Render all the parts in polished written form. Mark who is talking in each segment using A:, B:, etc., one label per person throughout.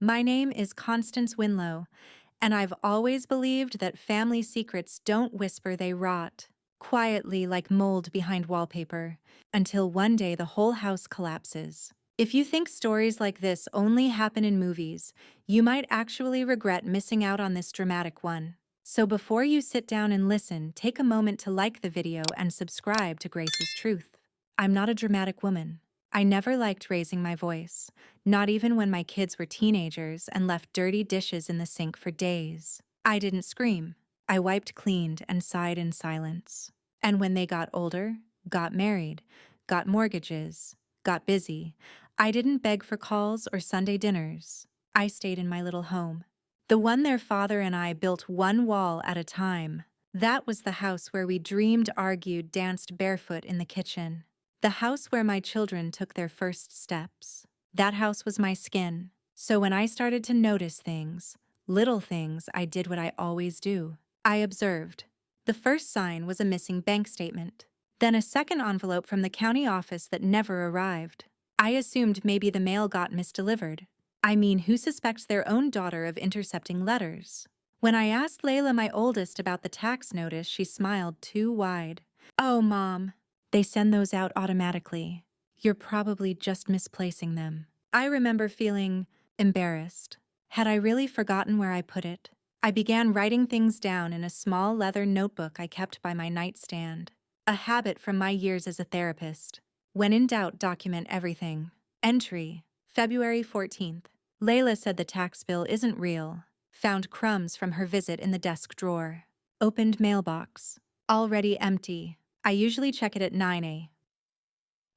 A: My name is Constance Winlow, and I've always believed that family secrets don't whisper, they rot, quietly like mold behind wallpaper, until one day the whole house collapses. If you think stories like this only happen in movies, you might actually regret missing out on this dramatic one. So before you sit down and listen, take a moment to like the video and subscribe to Grace's Truth. I'm not a dramatic woman. I never liked raising my voice, not even when my kids were teenagers and left dirty dishes in the sink for days. I didn't scream. I wiped, cleaned, and sighed in silence. And when they got older, got married, got mortgages, got busy, I didn't beg for calls or Sunday dinners. I stayed in my little home. The one their father and I built one wall at a time. That was the house where we dreamed, argued, danced barefoot in the kitchen. The house where my children took their first steps. That house was my skin. So when I started to notice things, little things, I did what I always do. I observed. The first sign was a missing bank statement. Then a second envelope from the county office that never arrived. I assumed maybe the mail got misdelivered. I mean, who suspects their own daughter of intercepting letters? When I asked Layla, my oldest, about the tax notice, she smiled too wide. "Oh, Mom, they send those out automatically. You're probably just misplacing them." I remember feeling embarrassed. Had I really forgotten where I put it? I began writing things down in a small leather notebook I kept by my nightstand, a habit from my years as a therapist. When in doubt, document everything. Entry: February 14th. Layla said the tax bill isn't real. Found crumbs from her visit in the desk drawer. Opened mailbox. Already empty. I usually check it at 9 a.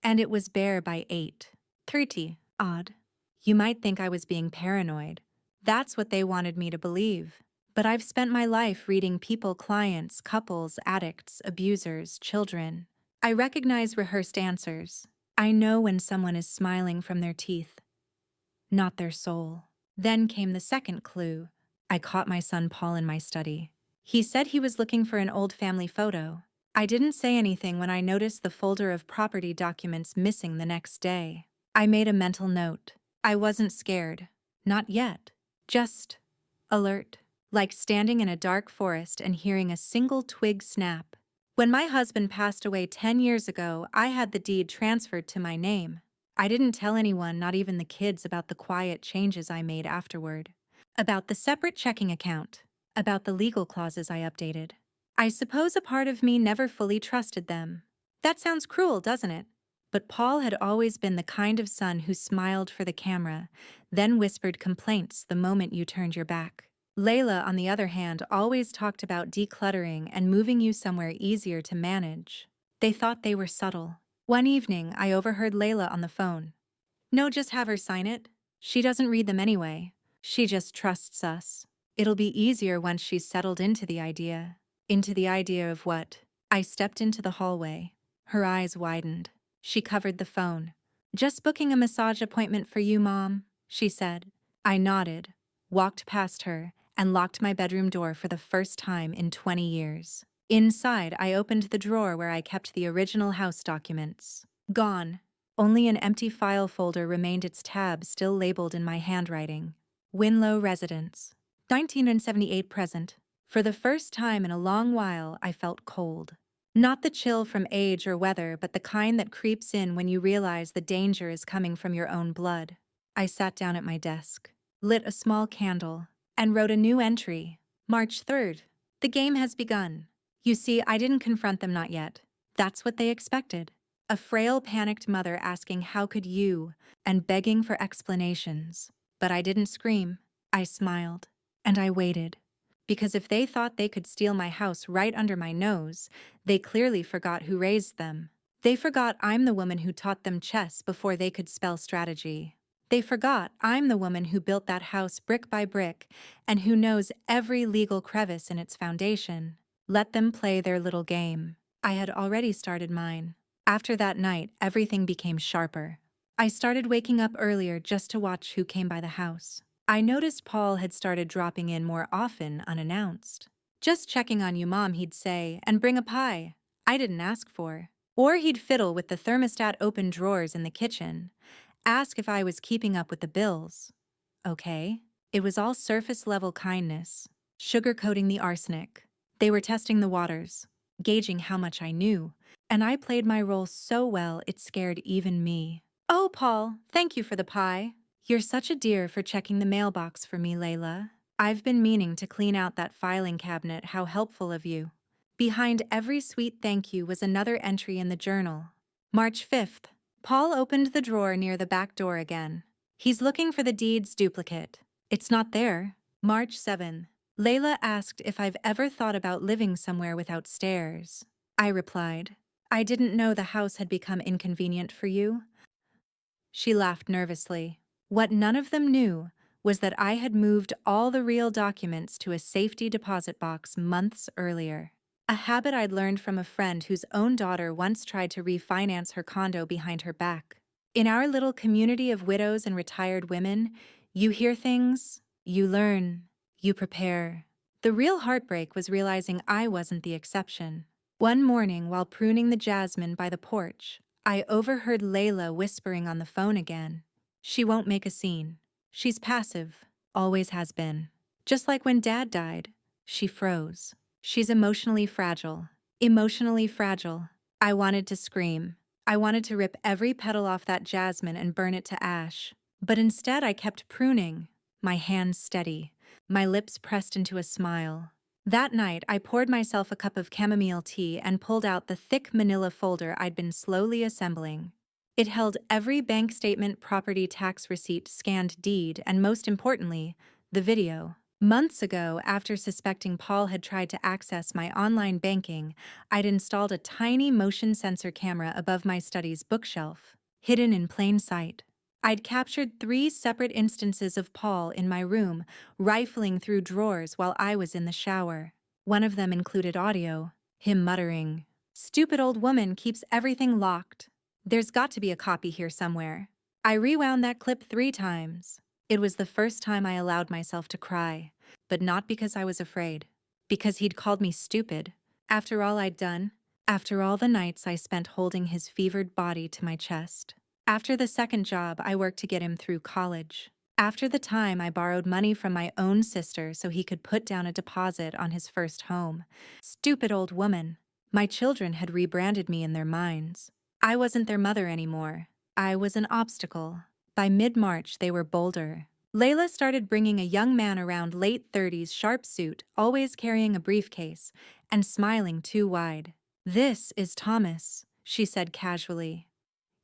A: And it was bare by 8:30. Odd. You might think I was being paranoid. That's what they wanted me to believe. But I've spent my life reading people, clients, couples, addicts, abusers, children. I recognize rehearsed answers. I know when someone is smiling from their teeth, not their soul. Then came the second clue. I caught my son Paul in my study. He said he was looking for an old family photo. I didn't say anything when I noticed the folder of property documents missing the next day. I made a mental note. I wasn't scared. Not yet. Just alert. Like standing in a dark forest and hearing a single twig snap. When my husband passed away 10 years ago, I had the deed transferred to my name. I didn't tell anyone, not even the kids, about the quiet changes I made afterward. About the separate checking account. About the legal clauses I updated. I suppose a part of me never fully trusted them. That sounds cruel, doesn't it? But Paul had always been the kind of son who smiled for the camera, then whispered complaints the moment you turned your back. Layla, on the other hand, always talked about decluttering and moving you somewhere easier to manage. They thought they were subtle. One evening, I overheard Layla on the phone. "No, just have her sign it. She doesn't read them anyway. She just trusts us. It'll be easier once she's settled into the idea." Into the idea of what? I stepped into the hallway. Her eyes widened. She covered the phone. "Just booking a massage appointment for you, Mom," she said. I nodded, walked past her, and locked my bedroom door for the first time in 20 years. Inside, I opened the drawer where I kept the original house documents. Gone. Only an empty file folder remained, its tab still labeled in my handwriting. Winlow Residence. 1978 present. For the first time in a long while, I felt cold. Not the chill from age or weather, but the kind that creeps in when you realize the danger is coming from your own blood. I sat down at my desk, lit a small candle, and wrote a new entry. March 3rd. The game has begun. You see, I didn't confront them, not yet. That's what they expected. A frail, panicked mother asking, "How could you?" and begging for explanations. But I didn't scream. I smiled. And I waited. Because if they thought they could steal my house right under my nose, they clearly forgot who raised them. They forgot I'm the woman who taught them chess before they could spell strategy. They forgot I'm the woman who built that house brick by brick and who knows every legal crevice in its foundation. Let them play their little game. I had already started mine. After that night, everything became sharper. I started waking up earlier just to watch who came by the house. I noticed Paul had started dropping in more often unannounced. "Just checking on you, Mom," he'd say, "and bring a pie I didn't ask for." Or he'd fiddle with the thermostat open drawers in the kitchen, ask if I was keeping up with the bills. okay? It was all surface-level kindness, sugarcoating the arsenic. They were testing the waters, gauging how much I knew, and I played my role so well it scared even me. Oh, Paul, thank you for the pie. You're such a dear for checking the mailbox for me, Layla. I've been meaning to clean out that filing cabinet. How helpful of you. Behind every sweet thank you was another entry in the journal. March 5th. Paul opened the drawer near the back door again. He's looking for the deed's duplicate. It's not there. March 7th. Layla asked if I've ever thought about living somewhere without stairs. I replied, I didn't know the house had become inconvenient for you. She laughed nervously. What none of them knew was that I had moved all the real documents to a safety deposit box months earlier. A habit I'd learned from a friend whose own daughter once tried to refinance her condo behind her back. In our little community of widows and retired women, you hear things, you learn, you prepare. The real heartbreak was realizing I wasn't the exception. One morning, while pruning the jasmine by the porch, I overheard Layla whispering on the phone again. She won't make a scene. She's passive, always has been. Just like when Dad died, she froze. She's emotionally fragile. Emotionally fragile. I wanted to scream. I wanted to rip every petal off that jasmine and burn it to ash. But instead I kept pruning, my hands steady, my lips pressed into a smile. That night, I poured myself a cup of chamomile tea and pulled out the thick manila folder I'd been slowly assembling. It held every bank statement, property tax receipt, scanned deed, and most importantly, the video. Months ago, after suspecting Paul had tried to access my online banking, I'd installed a tiny motion sensor camera above my study's bookshelf, hidden in plain sight. I'd captured 3 separate instances of Paul in my room, rifling through drawers while I was in the shower. One of them included audio, him muttering, "Stupid old woman keeps everything locked. There's got to be a copy here somewhere." I rewound that clip 3 times. It was the first time I allowed myself to cry, but not because I was afraid, because he'd called me stupid. After all I'd done, after all the nights I spent holding his fevered body to my chest. After the second job I worked to get him through college. After the time I borrowed money from my own sister so he could put down a deposit on his first home. Stupid old woman. My children had rebranded me in their minds. I wasn't their mother anymore. I was an obstacle. By mid-March, they were bolder. Layla started bringing a young man around, late 30s, sharp suit, always carrying a briefcase, and smiling too wide. "This is Thomas," she said casually.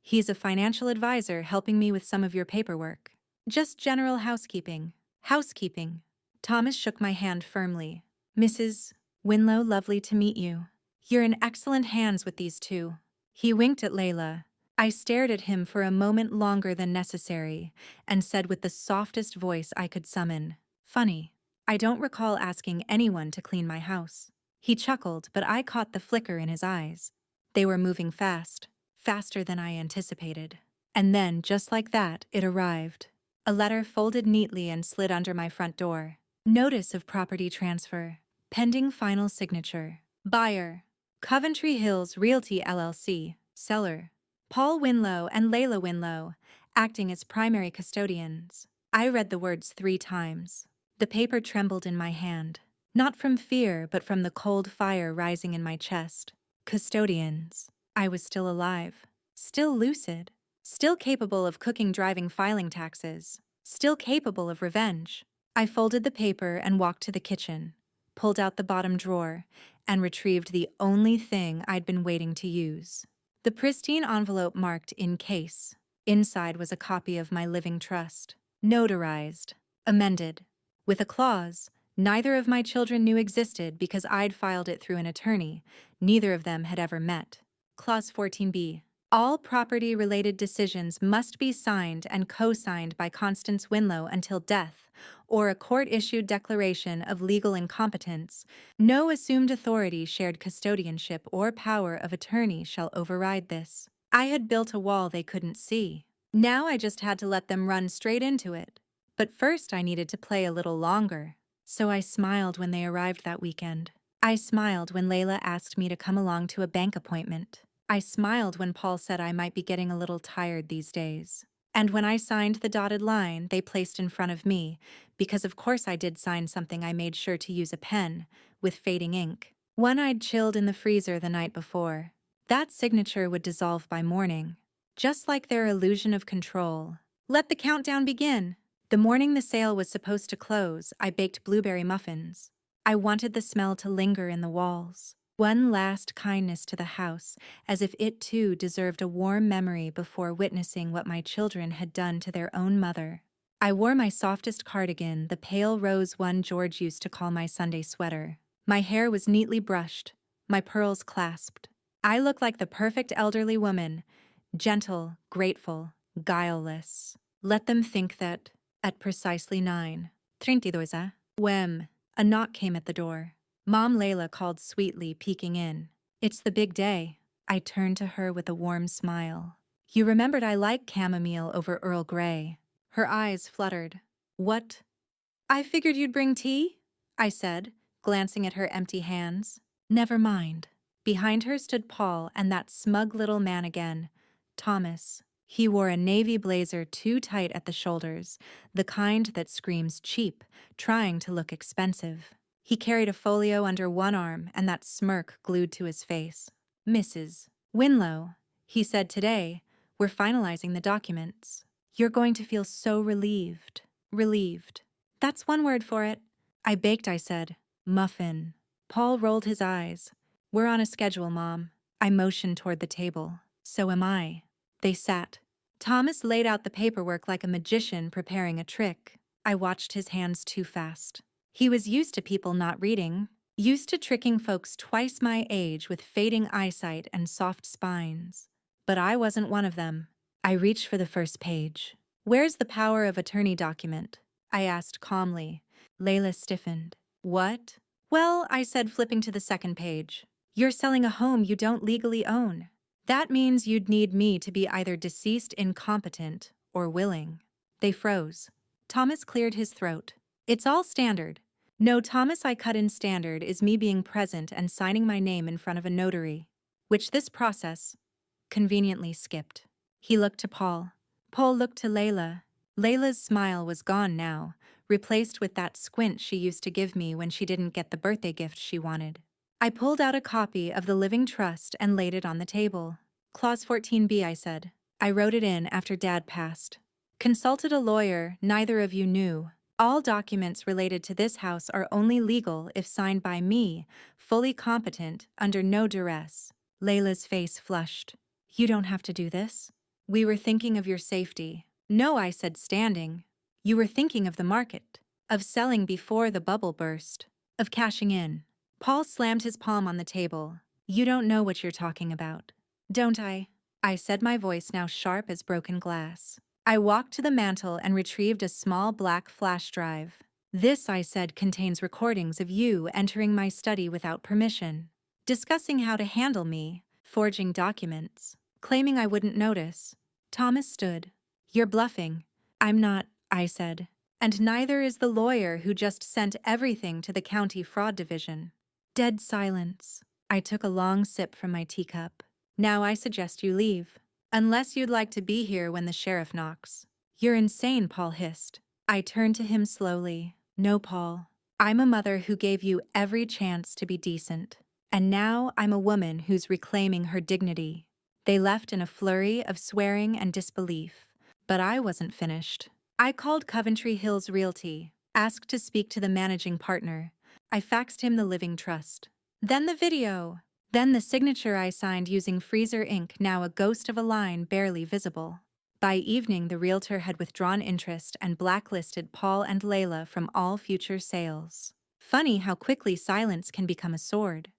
A: "He's a financial advisor helping me with some of your paperwork. Just general housekeeping." Housekeeping. Thomas shook my hand firmly. "Mrs. Winlow, lovely to meet you. You're in excellent hands with these two." He winked at Layla. I stared at him for a moment longer than necessary and said with the softest voice I could summon, "Funny. I don't recall asking anyone to clean my house." He chuckled, but I caught the flicker in his eyes. They were moving fast, faster than I anticipated. And then, just like that, it arrived. A letter folded neatly and slid under my front door. Notice of property transfer. Pending final signature. Buyer: Coventry Hills Realty LLC. Seller: Paul Winlow and Layla Winlow, acting as primary custodians. I read the words 3 times. The paper trembled in my hand. Not from fear, but from the cold fire rising in my chest. Custodians. I was still alive. Still lucid. Still capable of cooking, driving, filing taxes. Still capable of revenge. I folded the paper and walked to the kitchen, pulled out the bottom drawer, and retrieved the only thing I'd been waiting to use. The pristine envelope marked "In Case." Inside was a copy of my living trust. Notarized. Amended. With a clause neither of my children knew existed because I'd filed it through an attorney neither of them had ever met. Clause 14b. All property-related decisions must be signed and co-signed by Constance Winlow until death, or a court-issued declaration of legal incompetence. No assumed authority, shared custodianship, or power of attorney shall override this. I had built a wall they couldn't see. Now I just had to let them run straight into it. But first I needed to play a little longer. So I smiled when they arrived that weekend. I smiled when Layla asked me to come along to a bank appointment. I smiled when Paul said I might be getting a little tired these days. And when I signed the dotted line they placed in front of me, because of course I did sign something, I made sure to use a pen with fading ink. One I'd chilled in the freezer the night before. That signature would dissolve by morning, just like their illusion of control. Let the countdown begin. The morning the sale was supposed to close, I baked blueberry muffins. I wanted the smell to linger in the walls. One last kindness to the house, as if it too deserved a warm memory before witnessing what my children had done to their own mother. I wore my softest cardigan, the pale rose one George used to call my Sunday sweater. My hair was neatly brushed, my pearls clasped. I looked like the perfect elderly woman, gentle, grateful, guileless. Let them think that, at precisely 9:32 p.m., a knock came at the door. Mom Layla called sweetly, peeking in. "It's the big day." I turned to her with a warm smile. "You remembered I like chamomile over Earl Grey." Her eyes fluttered. "What?" "I figured you'd bring tea," I said, glancing at her empty hands. "Never mind." Behind her stood Paul and that smug little man again, Thomas. He wore a navy blazer too tight at the shoulders, the kind that screams cheap, trying to look expensive. He carried a folio under one arm and that smirk glued to his face. "Mrs. Winlow," he said, "today, we're finalizing the documents. You're going to feel so relieved." Relieved. That's one word for it. "I baked," I said. "Muffin." Paul rolled his eyes. "We're on a schedule, Mom." I motioned toward the table. "So am I." They sat. Thomas laid out the paperwork like a magician preparing a trick. I watched his hands too fast. He was used to people not reading, used to tricking folks twice my age with fading eyesight and soft spines. But I wasn't one of them. I reached for the first page. "Where's the power of attorney document?" I asked calmly. Layla stiffened. "What?" "Well," I said, flipping to the second page. "You're selling a home you don't legally own. That means you'd need me to be either deceased, incompetent, or willing." They froze. Thomas cleared his throat. "It's all standard." "No, Thomas," I cut in, "standard is me being present and signing my name in front of a notary," which this process conveniently skipped. He looked to Paul. Paul looked to Layla. Layla's smile was gone now, replaced with that squint she used to give me when she didn't get the birthday gift she wanted. I pulled out a copy of the Living Trust and laid it on the table. "Clause 14b," I said. "I wrote it in after Dad passed. Consulted a lawyer neither of you knew. All documents related to this house are only legal if signed by me, fully competent, under no duress." Layla's face flushed. "You don't have to do this." "We were thinking of your safety." "No," I said, standing. "You were thinking of the market, of selling before the bubble burst, of cashing in." Paul slammed his palm on the table. "You don't know what you're talking about." "Don't I?" I said, my voice now sharp as broken glass. I walked to the mantel and retrieved a small black flash drive. "This," I said, "contains recordings of you entering my study without permission, discussing how to handle me, forging documents, claiming I wouldn't notice." Thomas stood. "You're bluffing." "I'm not," I said. "And neither is the lawyer who just sent everything to the county fraud division." Dead silence. I took a long sip from my teacup. "Now I suggest you leave. Unless you'd like to be here when the sheriff knocks." "You're insane," Paul hissed. I turned to him slowly. "No, Paul. I'm a mother who gave you every chance to be decent. And now I'm a woman who's reclaiming her dignity." They left in a flurry of swearing and disbelief. But I wasn't finished. I called Coventry Hills Realty, asked to speak to the managing partner. I faxed him the Living Trust. Then the video. Then the signature I signed using freezer ink, now a ghost of a line barely visible. By evening, the realtor had withdrawn interest and blacklisted Paul and Layla from all future sales. Funny how quickly silence can become a sword.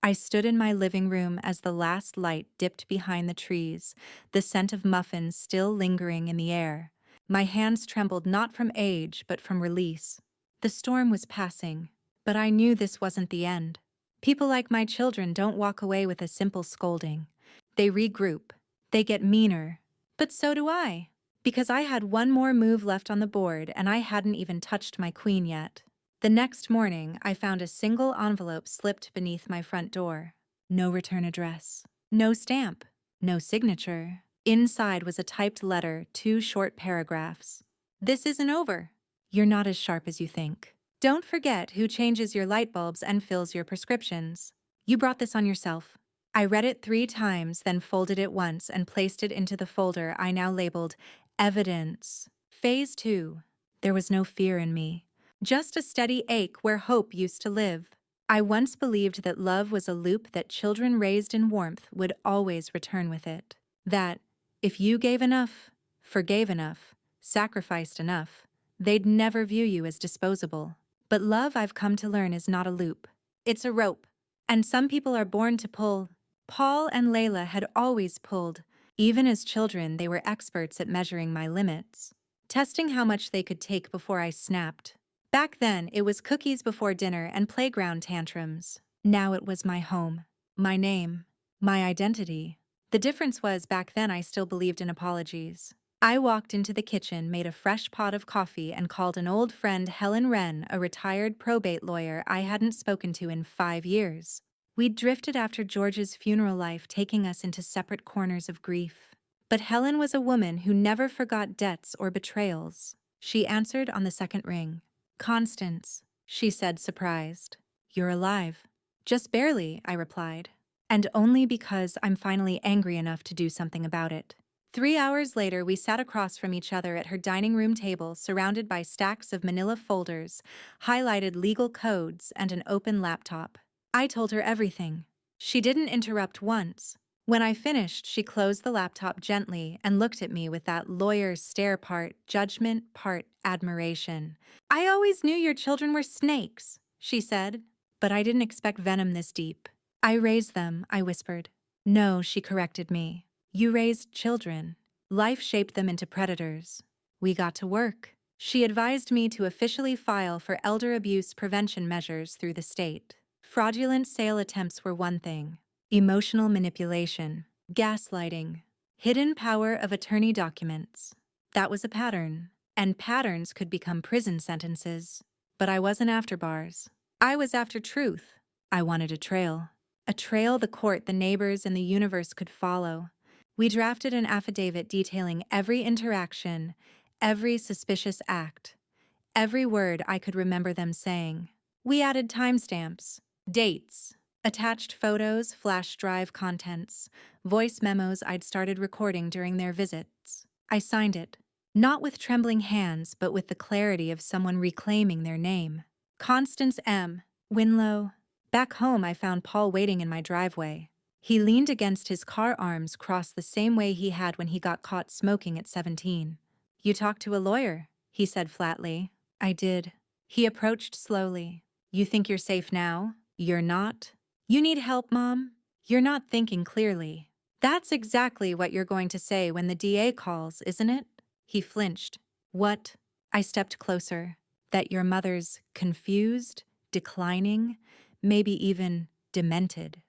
A: I stood in my living room as the last light dipped behind the trees, the scent of muffins still lingering in the air. My hands trembled not from age but from release. The storm was passing, but I knew this wasn't the end. People like my children don't walk away with a simple scolding. They regroup. They get meaner. But so do I. Because I had one more move left on the board and I hadn't even touched my queen yet. The next morning, I found a single envelope slipped beneath my front door. No return address. No stamp. No signature. Inside was a typed letter, 2 short paragraphs. This isn't over. You're not as sharp as you think. Don't forget who changes your light bulbs and fills your prescriptions. You brought this on yourself. I read it 3 times, then folded it once and placed it into the folder I now labeled Evidence. Phase 2. There was no fear in me, just a steady ache where hope used to live. I once believed that love was a loop that children raised in warmth would always return with it. That, if you gave enough, forgave enough, sacrificed enough, they'd never view you as disposable. But love, I've come to learn, is not a loop. It's a rope. And some people are born to pull. Paul and Layla had always pulled. Even as children, they were experts at measuring my limits, testing how much they could take before I snapped. Back then, it was cookies before dinner and playground tantrums. Now it was my home, my name, my identity. The difference was, back then I still believed in apologies. I walked into the kitchen, made a fresh pot of coffee, and called an old friend, Helen Wren, a retired probate lawyer I hadn't spoken to in 5 years. We'd drifted after George's funeral, life taking us into separate corners of grief. But Helen was a woman who never forgot debts or betrayals. She answered on the second ring. "Constance," she said, surprised. "You're alive." "Just barely," I replied. "And only because I'm finally angry enough to do something about it." 3 hours later, we sat across from each other at her dining room table, surrounded by stacks of manila folders, highlighted legal codes, and an open laptop. I told her everything. She didn't interrupt once. When I finished, she closed the laptop gently and looked at me with that lawyer's stare, part judgment, part admiration. "I always knew your children were snakes," she said, "but I didn't expect venom this deep." "I raised them," I whispered. "No," she corrected me. "You raised children. Life shaped them into predators." We got to work. She advised me to officially file for elder abuse prevention measures through the state. Fraudulent sale attempts were one thing. Emotional manipulation, gaslighting, hidden power of attorney documents. That was a pattern. And patterns could become prison sentences. But I wasn't after bars. I was after truth. I wanted a trail. A trail the court, the neighbors, and the universe could follow. We drafted an affidavit detailing every interaction, every suspicious act, every word I could remember them saying. We added timestamps, dates, attached photos, flash drive contents, voice memos I'd started recording during their visits. I signed it, not with trembling hands, but with the clarity of someone reclaiming their name. Constance M. Winlow. Back home, I found Paul waiting in my driveway. He leaned against his car, arms crossed the same way he had when he got caught smoking at 17. "You talked to a lawyer," he said flatly. I did. He approached slowly. "You think you're safe now? You're not. You need help, Mom? You're not thinking clearly." "That's exactly what you're going to say when the DA calls, isn't it?" He flinched. "What?" I stepped closer. "That your mother's confused, declining, maybe even demented."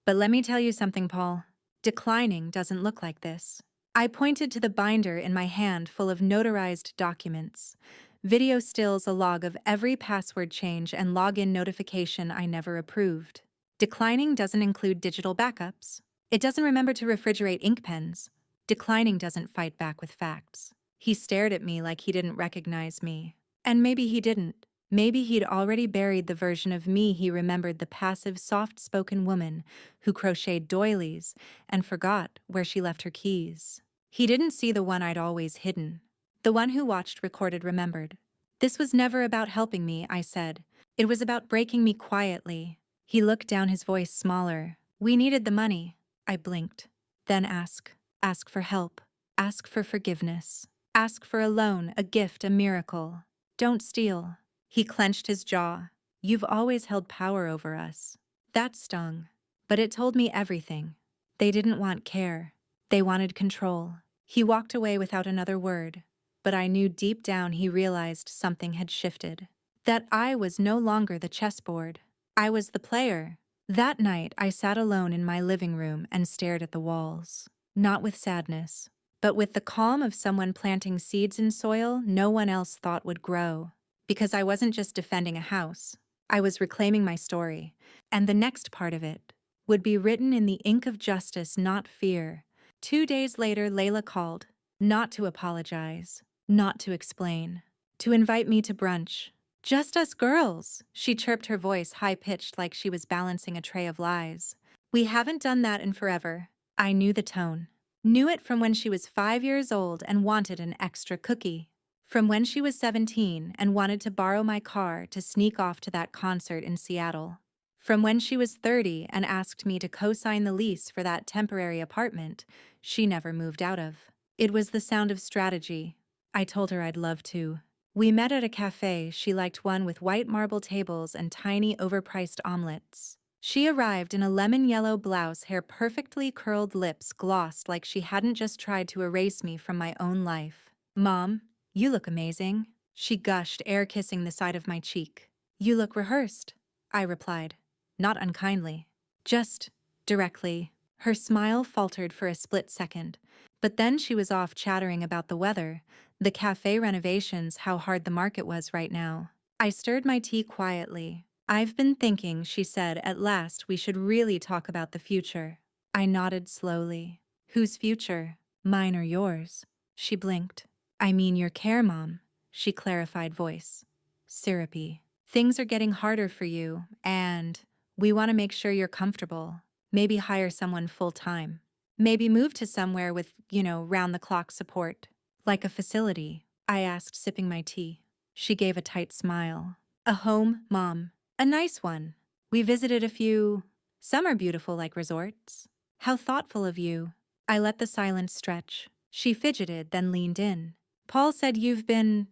A: "But let me tell you something, Paul. Declining doesn't look like this." I pointed to the binder in my hand, full of notarized documents. Video stills, a log of every password change and login notification I never approved. Declining doesn't include digital backups. It doesn't remember to refrigerate ink pens. Declining doesn't fight back with facts. He stared at me like he didn't recognize me. And maybe he didn't. Maybe he'd already buried the version of me he remembered, the passive, soft-spoken woman who crocheted doilies and forgot where she left her keys. He didn't see the one I'd always hidden. The one who watched, recorded, remembered. "This was never about helping me," I said. "It was about breaking me quietly." He looked down, his voice smaller. "We needed the money." I blinked. "Then ask. Ask for help. Ask for forgiveness. Ask for a loan, a gift, a miracle. Don't steal." He clenched his jaw. "You've always held power over us." That stung. But it told me everything. They didn't want care. They wanted control. He walked away without another word. But I knew deep down he realized something had shifted. That I was no longer the chessboard. I was the player. That night, I sat alone in my living room and stared at the walls. Not with sadness, but with the calm of someone planting seeds in soil no one else thought would grow. Because I wasn't just defending a house. I was reclaiming my story. And the next part of it would be written in the ink of justice, not fear. 2 days later, Layla called, not to apologize, not to explain, to invite me to brunch. Just us girls, she chirped, her voice high-pitched like she was balancing a tray of lies. We haven't done that in forever. I knew the tone. Knew it from when she was 5 years old and wanted an extra cookie. From when she was 17 and wanted to borrow my car to sneak off to that concert in Seattle. From when she was 30 and asked me to co-sign the lease for that temporary apartment she never moved out of. It was the sound of strategy. I told her I'd love to. We met at a cafe. She liked one with white marble tables and tiny overpriced omelets. She arrived in a lemon-yellow blouse, hair perfectly curled, lips glossed like she hadn't just tried to erase me from my own life. "Mom, you look amazing," she gushed, air kissing the side of my cheek. "You look rehearsed," I replied, not unkindly, just directly. Her smile faltered for a split second, but then she was off chattering about the weather, the cafe renovations, how hard the market was right now. I stirred my tea quietly. "I've been thinking," she said, "at last we should really talk about the future." I nodded slowly. "Whose future? Mine or yours?" She blinked. "I mean your care, Mom," she clarified, voice syrupy. "Things are getting harder for you, and we want to make sure you're comfortable. Maybe hire someone full-time. Maybe move to somewhere with, round-the-clock support. Like a facility," I asked, sipping my tea. She gave a tight smile. "A home, Mom. A nice one. We visited a few. Some are beautiful like resorts." "How thoughtful of you." I let the silence stretch. She fidgeted, then leaned in. "Paul said you've been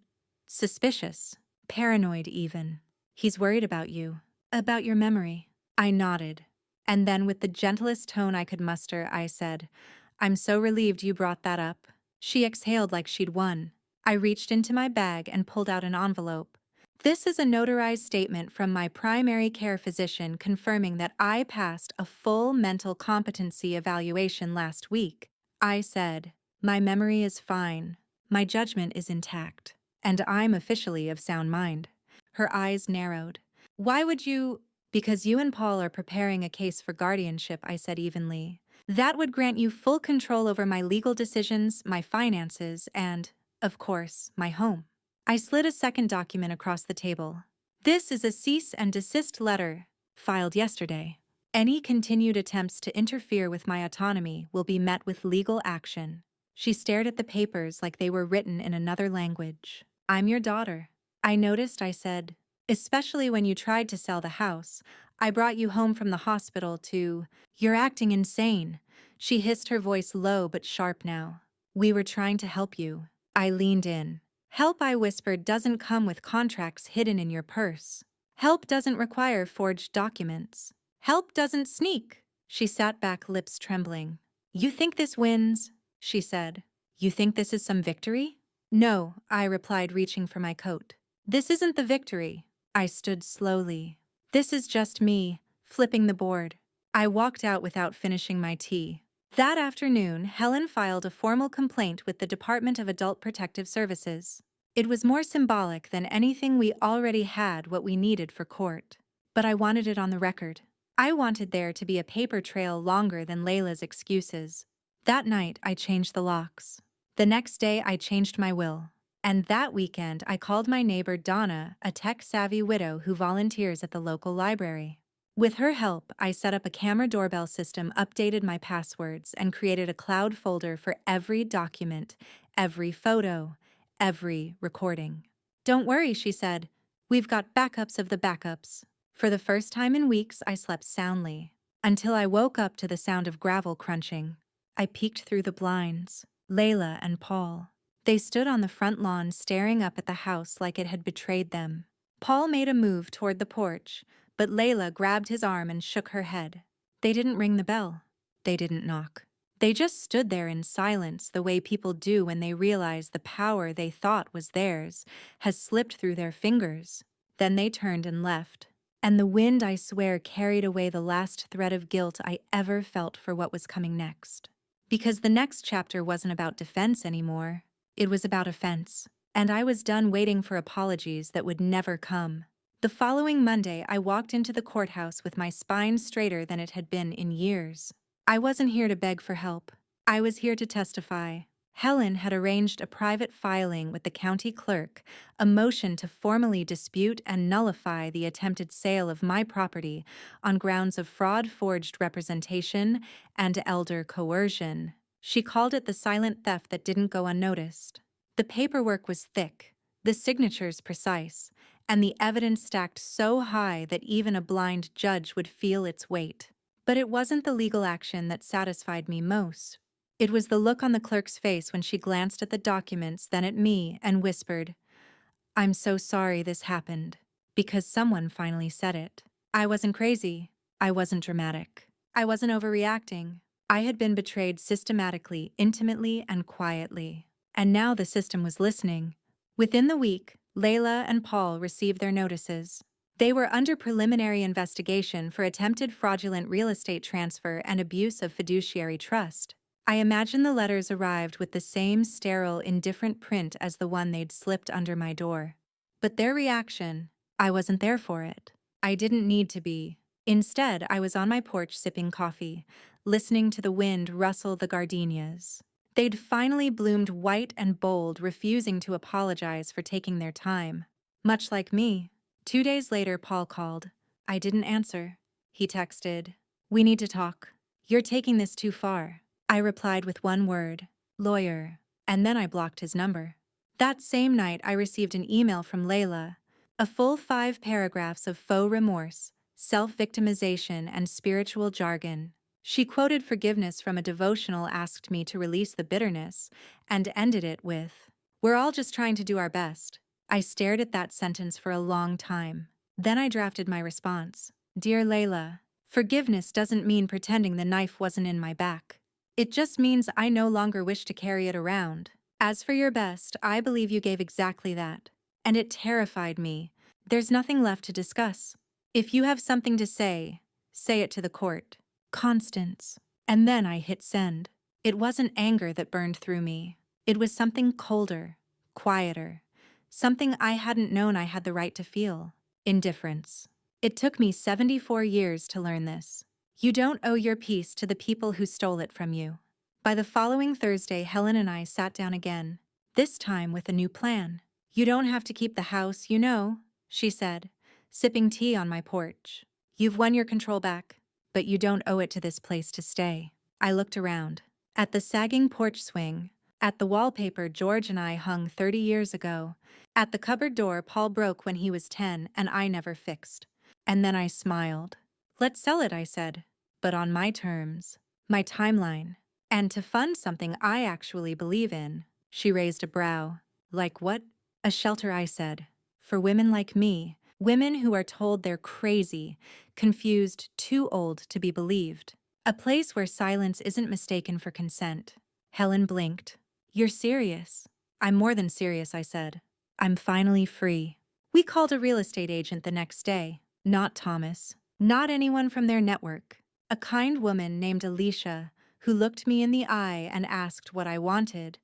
A: suspicious, paranoid even. He's worried about you, about your memory." I nodded. And then, with the gentlest tone I could muster, I said, "I'm so relieved you brought that up." She exhaled like she'd won. I reached into my bag and pulled out an envelope. "This is a notarized statement from my primary care physician confirming that I passed a full mental competency evaluation last week," I said. "My memory is fine. My judgment is intact. And I'm officially of sound mind." Her eyes narrowed. "Why would you—" "Because you and Paul are preparing a case for guardianship," I said evenly. "That would grant you full control over my legal decisions, my finances, and, of course, my home." I slid a second document across the table. "This is a cease and desist letter, filed yesterday. Any continued attempts to interfere with my autonomy will be met with legal action." She stared at the papers like they were written in another language. "I'm your daughter." I noticed, I said. "Especially when you tried to sell the house. I brought you home from the hospital to—" "You're acting insane." She hissed, her voice low but sharp now. "We were trying to help you." I leaned in. "Help," I whispered, "doesn't come with contracts hidden in your purse. Help doesn't require forged documents. Help doesn't sneak." She sat back, lips trembling. "You think this wins?" she said. "You think this is some victory?" "No," I replied, reaching for my coat. "This isn't the victory." I stood slowly. "This is just me, flipping the board." I walked out without finishing my tea. That afternoon, Helen filed a formal complaint with the Department of Adult Protective Services. It was more symbolic than anything we already had what we needed for court. But I wanted it on the record. I wanted there to be a paper trail longer than Layla's excuses. That night, I changed the locks. The next day, I changed my will. And that weekend, I called my neighbor Donna, a tech-savvy widow who volunteers at the local library. With her help, I set up a camera doorbell system, updated my passwords, and created a cloud folder for every document, every photo, every recording. "Don't worry," she said. "We've got backups of the backups." For the first time in weeks, I slept soundly, until I woke up to the sound of gravel crunching. I peeked through the blinds. Layla and Paul. They stood on the front lawn, staring up at the house like it had betrayed them. Paul made a move toward the porch, but Layla grabbed his arm and shook her head. They didn't ring the bell. They didn't knock. They just stood there in silence, the way people do when they realize the power they thought was theirs has slipped through their fingers. Then they turned and left. And the wind, I swear, carried away the last thread of guilt I ever felt for what was coming next. Because the next chapter wasn't about defense anymore. It was about offense. And I was done waiting for apologies that would never come. The following Monday, I walked into the courthouse with my spine straighter than it had been in years. I wasn't here to beg for help. I was here to testify. Helen had arranged a private filing with the county clerk, a motion to formally dispute and nullify the attempted sale of my property on grounds of fraud, forged representation, and elder coercion. She called it the silent theft that didn't go unnoticed. The paperwork was thick, the signatures precise, and the evidence stacked so high that even a blind judge would feel its weight. But it wasn't the legal action that satisfied me most. It was the look on the clerk's face when she glanced at the documents, then at me, and whispered, "I'm so sorry this happened," because someone finally said it. I wasn't crazy. I wasn't dramatic. I wasn't overreacting. I had been betrayed systematically, intimately, and quietly. And now the system was listening. Within the week, Layla and Paul received their notices. They were under preliminary investigation for attempted fraudulent real estate transfer and abuse of fiduciary trust. I imagine the letters arrived with the same sterile, indifferent print as the one they'd slipped under my door. But their reaction, I wasn't there for it. I didn't need to be. Instead, I was on my porch sipping coffee, listening to the wind rustle the gardenias. They'd finally bloomed white and bold, refusing to apologize for taking their time. Much like me. 2 days later, Paul called. I didn't answer. He texted, "We need to talk. You're taking this too far." I replied with one word, "Lawyer," and then I blocked his number. That same night, I received an email from Layla, a full 5 paragraphs of faux remorse, self-victimization, and spiritual jargon. She quoted forgiveness from a devotional, asked me to release the bitterness, and ended it with, "We're all just trying to do our best." I stared at that sentence for a long time. Then I drafted my response. "Dear Layla, forgiveness doesn't mean pretending the knife wasn't in my back. It just means I no longer wish to carry it around. As for your best, I believe you gave exactly that. And it terrified me. There's nothing left to discuss. If you have something to say it to the court. Constance." And then I hit send. It wasn't anger that burned through me. It was something colder, quieter, something I hadn't known I had the right to feel. Indifference. It took me 74 years to learn this. You don't owe your peace to the people who stole it from you. By the following Thursday, Helen and I sat down again, this time with a new plan. "You don't have to keep the house, you know," she said, sipping tea on my porch. "You've won your control back, but you don't owe it to this place to stay." I looked around. At the sagging porch swing, at the wallpaper George and I hung 30 years ago, at the cupboard door Paul broke when he was 10 and I never fixed. And then I smiled. "Let's sell it," I said, "but on my terms, my timeline, and to fund something I actually believe in." She raised a brow. "Like what?" "A shelter," I said, "for women like me, women who are told they're crazy, confused, too old to be believed. A place where silence isn't mistaken for consent." Helen blinked. "You're serious?" "I'm more than serious," I said. "I'm finally free." We called a real estate agent the next day. Not Thomas. Not anyone from their network. A kind woman named Alicia, who looked me in the eye and asked what I wanted,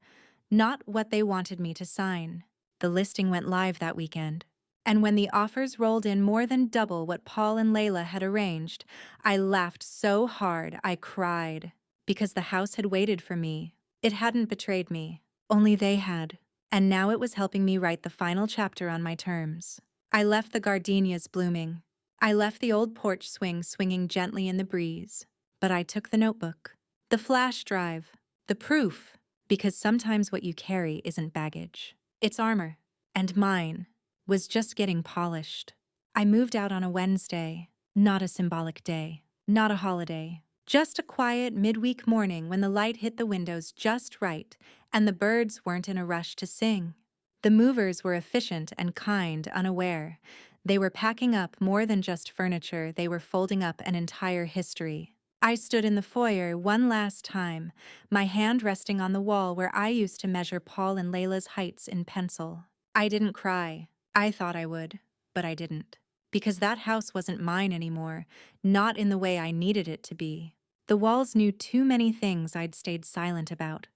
A: not what they wanted me to sign. The listing went live that weekend. And when the offers rolled in more than double what Paul and Layla had arranged, I laughed so hard I cried. Because the house had waited for me. It hadn't betrayed me. Only they had. And now it was helping me write the final chapter on my terms. I left the gardenias blooming. I left the old porch swing swinging gently in the breeze. But I took the notebook, the flash drive, the proof, because sometimes what you carry isn't baggage. It's armor. And mine was just getting polished. I moved out on a Wednesday, not a symbolic day, not a holiday, just a quiet midweek morning when the light hit the windows just right and the birds weren't in a rush to sing. The movers were efficient and kind, unaware. They were packing up more than just furniture, they were folding up an entire history. I stood in the foyer one last time, my hand resting on the wall where I used to measure Paul and Layla's heights in pencil. I didn't cry. I thought I would, but I didn't. Because that house wasn't mine anymore, not in the way I needed it to be. The walls knew too many things I'd stayed silent about.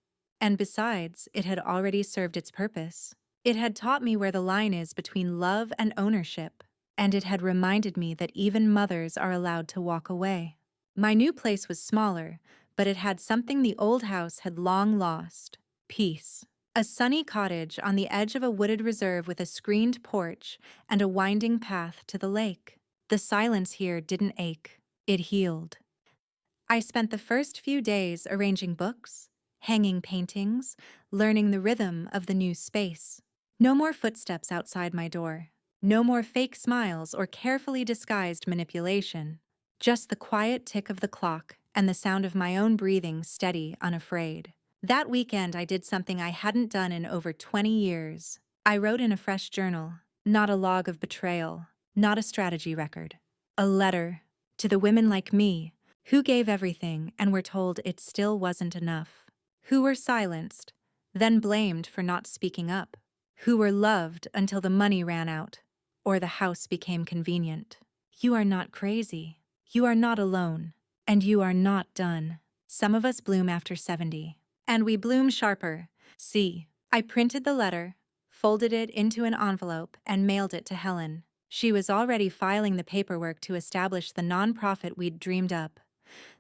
A: And besides, it had already served its purpose. It had taught me where the line is between love and ownership, and it had reminded me that even mothers are allowed to walk away. My new place was smaller, but it had something the old house had long lost: peace. A sunny cottage on the edge of a wooded reserve with a screened porch and a winding path to the lake. The silence here didn't ache, it healed. I spent the first few days arranging books, hanging paintings, learning the rhythm of the new space. No more footsteps outside my door. No more fake smiles or carefully disguised manipulation. Just the quiet tick of the clock and the sound of my own breathing, steady, unafraid. That weekend I did something I hadn't done in over 20 years. I wrote in a fresh journal, not a log of betrayal, not a strategy record. A letter to the women like me, who gave everything and were told it still wasn't enough. Who were silenced, then blamed for not speaking up. Who were loved until the money ran out, or the house became convenient. You are not crazy. You are not alone. And you are not done. Some of us bloom after 70. And we bloom sharper. See, I printed the letter, folded it into an envelope, and mailed it to Helen. She was already filing the paperwork to establish the nonprofit we'd dreamed up.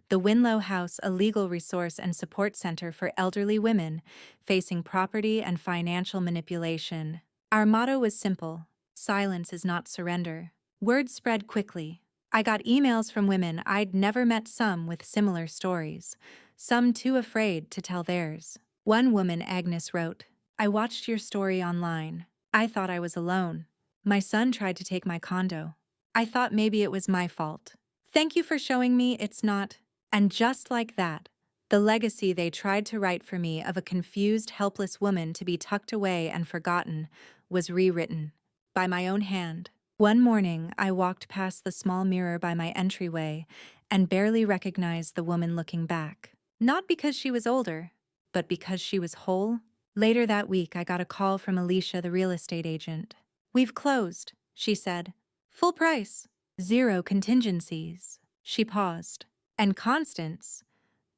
A: The Winlow House, a legal resource and support center for elderly women facing property and financial manipulation. Our motto was simple: silence is not surrender. Word spread quickly. I got emails from women I'd never met, some with similar stories, some too afraid to tell theirs. One woman, Agnes, wrote, "I watched your story online. I thought I was alone. My son tried to take my condo. I thought maybe it was my fault. Thank you for showing me it's not." And just like that, the legacy they tried to write for me of a confused, helpless woman to be tucked away and forgotten was rewritten by my own hand. One morning, I walked past the small mirror by my entryway and barely recognized the woman looking back. Not because she was older, but because she was whole. Later that week, I got a call from Alicia, the real estate agent. "We've closed," she said. "Full price. Zero contingencies." She paused. "And Constance,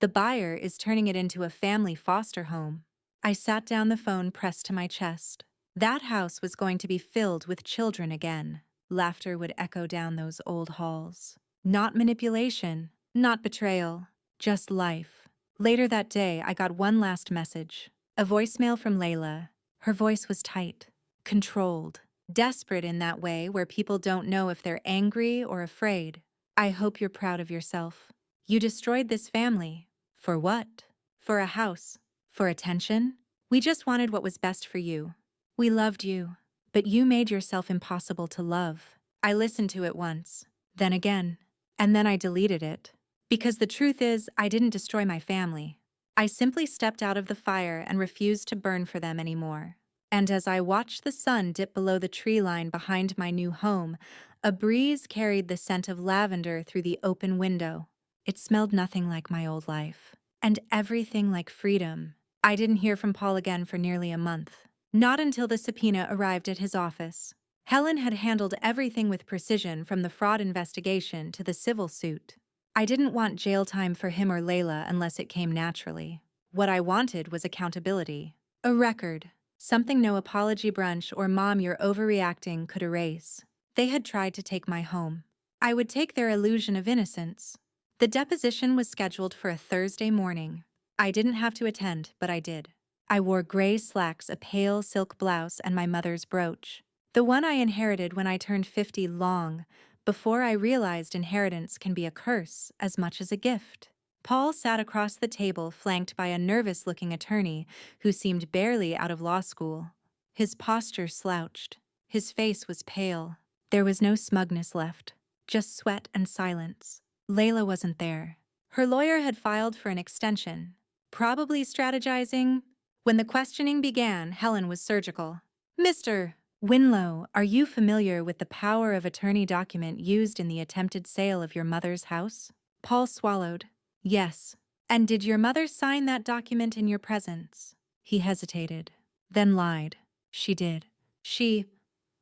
A: the buyer, is turning it into a family foster home." I sat down, the phone pressed to my chest. That house was going to be filled with children again. Laughter would echo down those old halls. Not manipulation, not betrayal, just life. Later that day, I got one last message. A voicemail from Layla. Her voice was tight, controlled, desperate in that way where people don't know if they're angry or afraid. "I hope you're proud of yourself. You destroyed this family. For what? For a house? For attention? We just wanted what was best for you. We loved you, but you made yourself impossible to love." I listened to it once, then again, and then I deleted it. Because the truth is, I didn't destroy my family. I simply stepped out of the fire and refused to burn for them anymore. And as I watched the sun dip below the tree line behind my new home, a breeze carried the scent of lavender through the open window. It smelled nothing like my old life, and everything like freedom. I didn't hear from Paul again for nearly a month. Not until the subpoena arrived at his office. Helen had handled everything with precision, from the fraud investigation to the civil suit. I didn't want jail time for him or Layla unless it came naturally. What I wanted was accountability. A record. Something no apology brunch or "mom, you're overreacting" could erase. They had tried to take my home. I would take their illusion of innocence. The deposition was scheduled for a Thursday morning. I didn't have to attend, but I did. I wore gray slacks, a pale silk blouse, and my mother's brooch. The one I inherited when I turned 50, long before I realized inheritance can be a curse as much as a gift. Paul sat across the table, flanked by a nervous-looking attorney who seemed barely out of law school. His posture slouched. His face was pale. There was no smugness left, just sweat and silence. Layla wasn't there. Her lawyer had filed for an extension, probably strategizing. When the questioning began, Helen was surgical. "Mr. Winlow, are you familiar with the power of attorney document used in the attempted sale of your mother's house?" Paul swallowed. "Yes." "And did your mother sign that document in your presence?" He hesitated, then lied. "She did.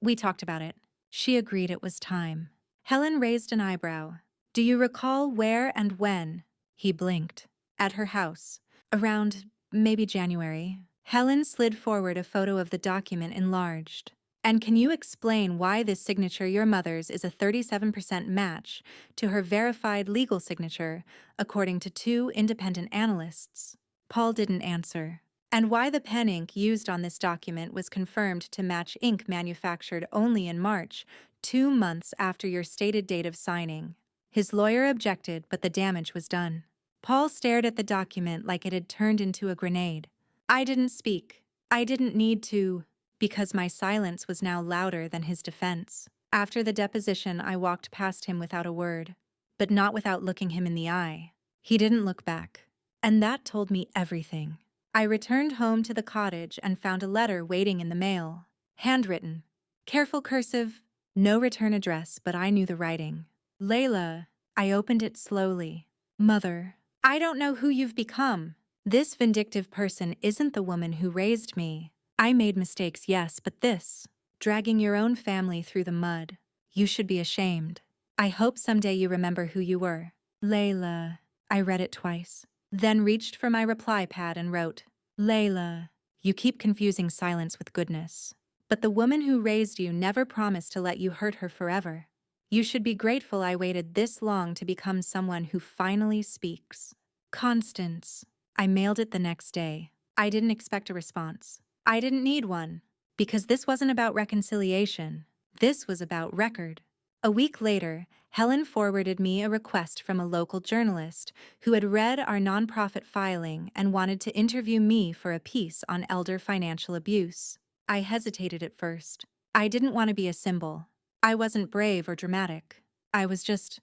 A: We talked about it. She agreed it was time." Helen raised an eyebrow. "Do you recall where and when?" He blinked. "At her house. Around maybe January." Helen slid forward a photo of the document, enlarged. And can you explain why this signature, your mother's, is a 37% match to her verified legal signature, according to two independent analysts? Paul didn't answer. And why the pen ink used on this document was confirmed to match ink manufactured only in March, 2 months after your stated date of signing. His lawyer objected, but the damage was done. Paul stared at the document like it had turned into a grenade. I didn't speak. I didn't need to, because my silence was now louder than his defense. After the deposition, I walked past him without a word, but not without looking him in the eye. He didn't look back, and that told me everything. I returned home to the cottage and found a letter waiting in the mail. Handwritten. Careful cursive. No return address, but I knew the writing. Layla. I opened it slowly. Mother, I don't know who you've become. This vindictive person isn't the woman who raised me. I made mistakes, yes, but this, dragging your own family through the mud, you should be ashamed. I hope someday you remember who you were. Layla. I read it twice, then reached for my reply pad and wrote, Layla, you keep confusing silence with goodness. But the woman who raised you never promised to let you hurt her forever. You should be grateful I waited this long to become someone who finally speaks. Constance. I mailed it the next day. I didn't expect a response. I didn't need one, because this wasn't about reconciliation. This was about record. A week later, Helen forwarded me a request from a local journalist who had read our nonprofit filing and wanted to interview me for a piece on elder financial abuse. I hesitated at first. I didn't want to be a symbol. I wasn't brave or dramatic. I was just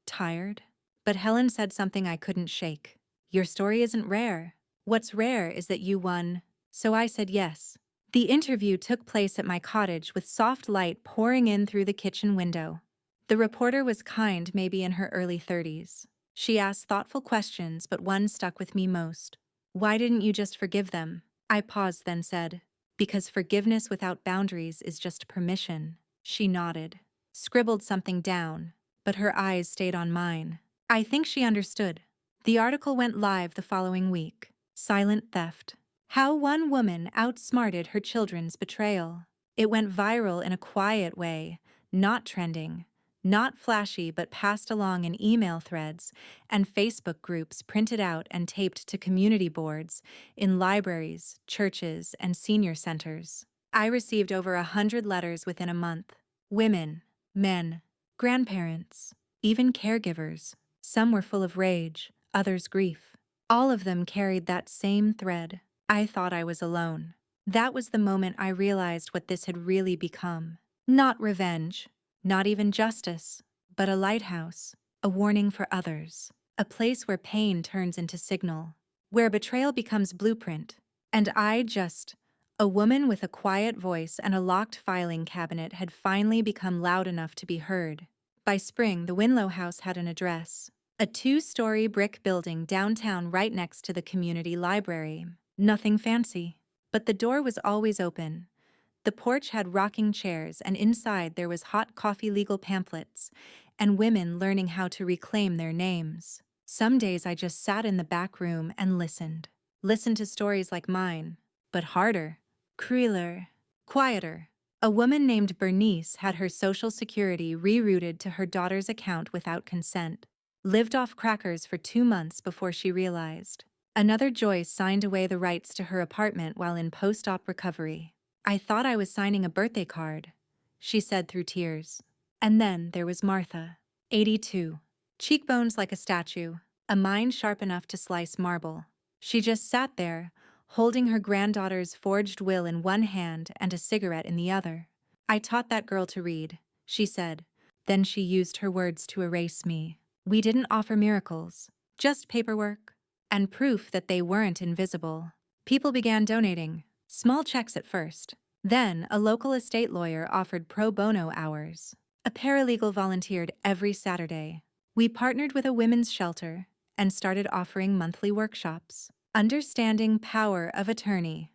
A: tired. But Helen said something I couldn't shake. Your story isn't rare. What's rare is that you won. So I said yes. The interview took place at my cottage with soft light pouring in through the kitchen window. The reporter was kind, maybe in her early 30s. She asked thoughtful questions, but one stuck with me most. Why didn't you just forgive them? I paused, then said, because forgiveness without boundaries is just permission. She nodded, scribbled something down, but her eyes stayed on mine. I think she understood. The article went live the following week. Silent theft. How one woman outsmarted her children's betrayal. It went viral in a quiet way, not trending, not flashy, but passed along in email threads and Facebook groups, printed out and taped to community boards in libraries, churches, and senior centers. I received over 100 letters within a month. Women, men, grandparents, even caregivers. Some were full of rage, others grief. All of them carried that same thread. I thought I was alone. That was the moment I realized what this had really become. Not revenge, not even justice, but a lighthouse, a warning for others, a place where pain turns into signal, where betrayal becomes blueprint. And a woman with a quiet voice and a locked filing cabinet, had finally become loud enough to be heard. By spring, the Winlow house had an address. A 2-story brick building downtown right next to the community library. Nothing fancy, but the door was always open. The porch had rocking chairs, and inside there was hot coffee, legal pamphlets, and women learning how to reclaim their names. Some days I just sat in the back room and listened. Listened to stories like mine, but harder, crueler, quieter. A woman named Bernice had her Social Security rerouted to her daughter's account without consent. Lived off crackers for 2 months before she realized. Another Joyce signed away the rights to her apartment while in post-op recovery. I thought I was signing a birthday card, she said through tears. And then there was Martha, 82. Cheekbones like a statue, a mind sharp enough to slice marble. She just sat there, holding her granddaughter's forged will in one hand and a cigarette in the other. I taught that girl to read, she said. Then she used her words to erase me. We didn't offer miracles, just paperwork, and proof that they weren't invisible. People began donating, small checks at first. Then a local estate lawyer offered pro bono hours. A paralegal volunteered every Saturday. We partnered with a women's shelter and started offering monthly workshops. Understanding power of attorney,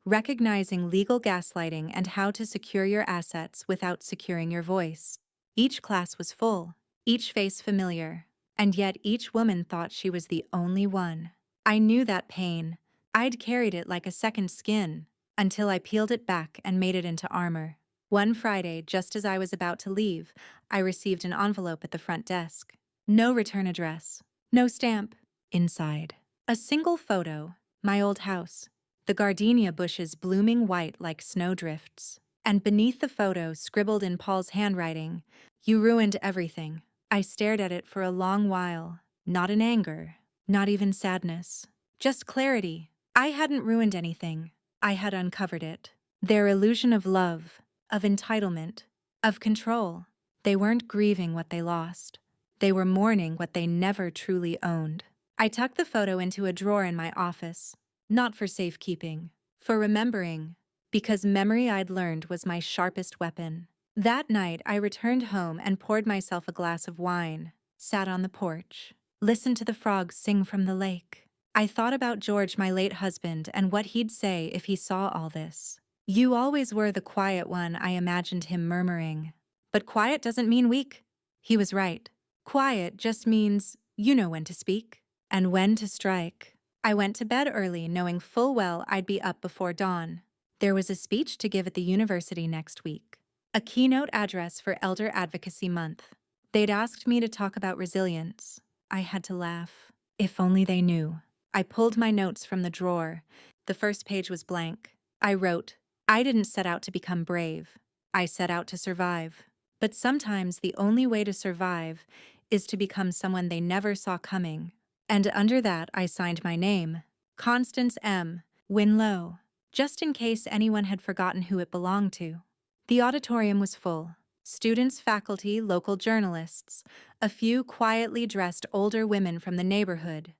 A: recognizing legal gaslighting and how to secure your assets without securing your voice. Each class was full, each face familiar, and yet each woman thought she was the only one. I knew that pain. I'd carried it like a second skin. until I peeled it back and made it into armor. One Friday, just as I was about to leave, I received an envelope at the front desk. No return address. No stamp. Inside, a single photo, my old house, the gardenia bushes blooming white like snowdrifts. And beneath the photo, scribbled in Paul's handwriting, "You ruined everything." I stared at it for a long while, not in anger, not even sadness, just clarity. I hadn't ruined anything. I had uncovered it. Their illusion of love, of entitlement, of control. They weren't grieving what they lost. They were mourning what they never truly owned. I tucked the photo into a drawer in my office, not for safekeeping, for remembering, because memory, I'd learned, was my sharpest weapon. That night, I returned home and poured myself a glass of wine, sat on the porch, listened to the frogs sing from the lake. I thought about George, my late husband, and what he'd say if he saw all this. "You always were the quiet one," I imagined him murmuring. "But quiet doesn't mean weak." He was right. Quiet just means you know when to speak and when to strike. I went to bed early, knowing full well I'd be up before dawn. There was a speech to give at the university next week, a keynote address for Elder Advocacy Month. They'd asked me to talk about resilience. I had to laugh. If only they knew. I pulled my notes from the drawer. The first page was blank. I wrote, "I didn't set out to become brave. I set out to survive. But sometimes the only way to survive is to become someone they never saw coming." And under that, I signed my name, Constance M. Winlow, just in case anyone had forgotten who it belonged to. The auditorium was full. Students, faculty, local journalists, a few quietly dressed older women from the neighborhood,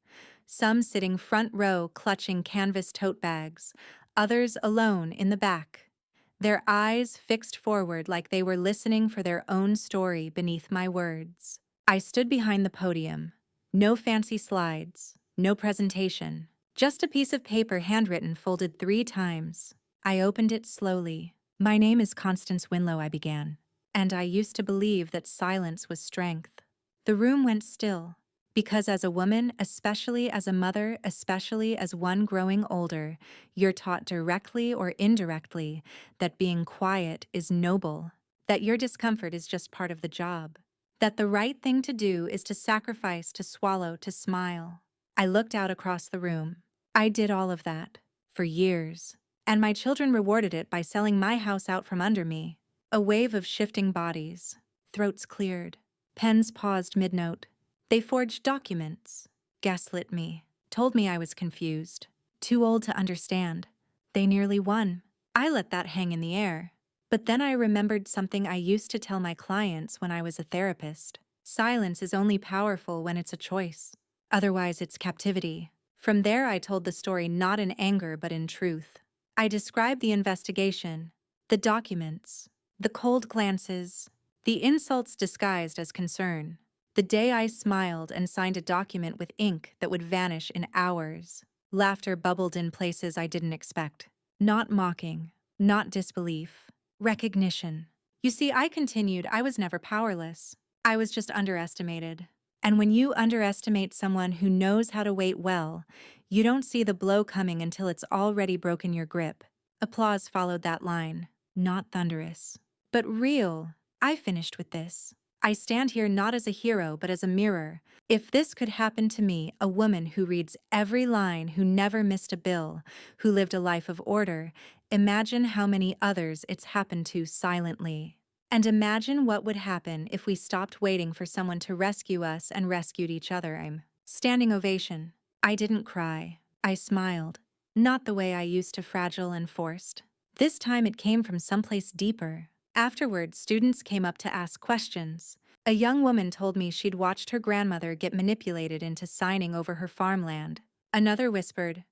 A: some sitting front row clutching canvas tote bags, others alone in the back, their eyes fixed forward like they were listening for their own story beneath my words. I stood behind the podium. No fancy slides, no presentation, just a piece of paper handwritten folded 3 times. I opened it slowly. "My name is Constance Winlow," I began, "and I used to believe that silence was strength." The room went still, because as a woman, especially as a mother, especially as one growing older, you're taught directly or indirectly that being quiet is noble, that your discomfort is just part of the job, that the right thing to do is to sacrifice, to swallow, to smile. I looked out across the room. I did all of that for years, and my children rewarded it by selling my house out from under me. A wave of shifting bodies, throats cleared, pens paused mid-note. They forged documents, gaslit me, told me I was confused, too old to understand. They nearly won. I let that hang in the air. But then I remembered something I used to tell my clients when I was a therapist. Silence is only powerful when it's a choice. Otherwise, it's captivity. From there, I told the story not in anger but in truth. I described the investigation, the documents, the cold glances, the insults disguised as concern. The day I smiled and signed a document with ink that would vanish in hours. Laughter bubbled in places I didn't expect. Not mocking, not disbelief. Recognition. You see, I continued, I was never powerless. I was just underestimated. And when you underestimate someone who knows how to wait well, you don't see the blow coming until it's already broken your grip. Applause followed that line. Not thunderous, but real. I finished with this. I stand here not as a hero, but as a mirror. If this could happen to me, a woman who reads every line, who never missed a bill, who lived a life of order, imagine how many others it's happened to silently. And imagine what would happen if we stopped waiting for someone to rescue us and rescued each other. I'm standing ovation. I didn't cry. I smiled. Not the way I used to, fragile and forced. This time it came from someplace deeper. Afterward, students came up to ask questions. A young woman told me she'd watched her grandmother get manipulated into signing over her farmland. Another whispered,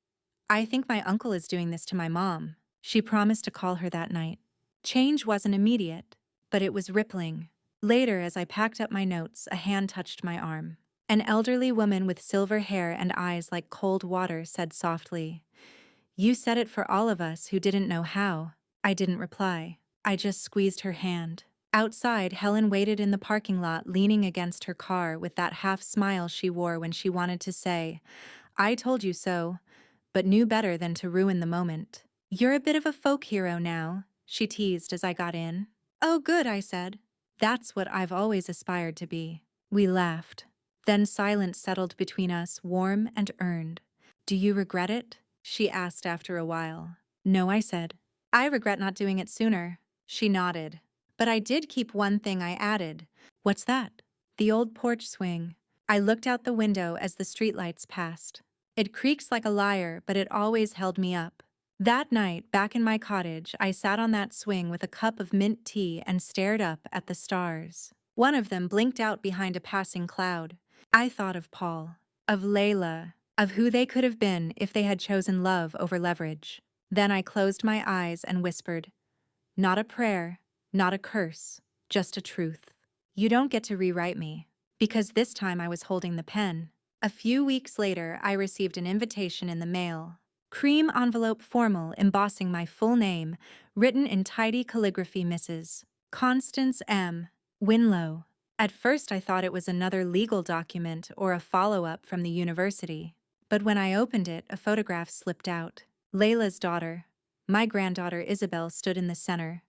A: "I think my uncle is doing this to my mom." She promised to call her that night. Change wasn't immediate, but it was rippling. Later, as I packed up my notes, a hand touched my arm. An elderly woman with silver hair and eyes like cold water said softly, "You said it for all of us who didn't know how." I didn't reply. I just squeezed her hand. Outside, Helen waited in the parking lot, leaning against her car with that half smile she wore when she wanted to say, "I told you so," but knew better than to ruin the moment. "You're a bit of a folk hero now," she teased as I got in. "Oh, good," I said. "That's what I've always aspired to be." We laughed. Then silence settled between us, warm and earned. "Do you regret it?" she asked after a while. "No," I said. "I regret not doing it sooner." She nodded. "But I did keep one thing I added." "What's that?" "The old porch swing." I looked out the window as the streetlights passed. It creaks like a lyre, but it always held me up. That night, back in my cottage, I sat on that swing with a cup of mint tea and stared up at the stars. One of them blinked out behind a passing cloud. I thought of Paul, of Layla, of who they could have been if they had chosen love over leverage. Then I closed my eyes and whispered, "Not a prayer, not a curse, just a truth. You don't get to rewrite me." Because this time I was holding the pen. A few weeks later, I received an invitation in the mail. Cream envelope formal embossing my full name, written in tidy calligraphy, Mrs. Constance M. Winlow. At first I thought it was another legal document or a follow-up from the university. But when I opened it, a photograph slipped out. Layla's daughter, my granddaughter Isabel, stood in the center.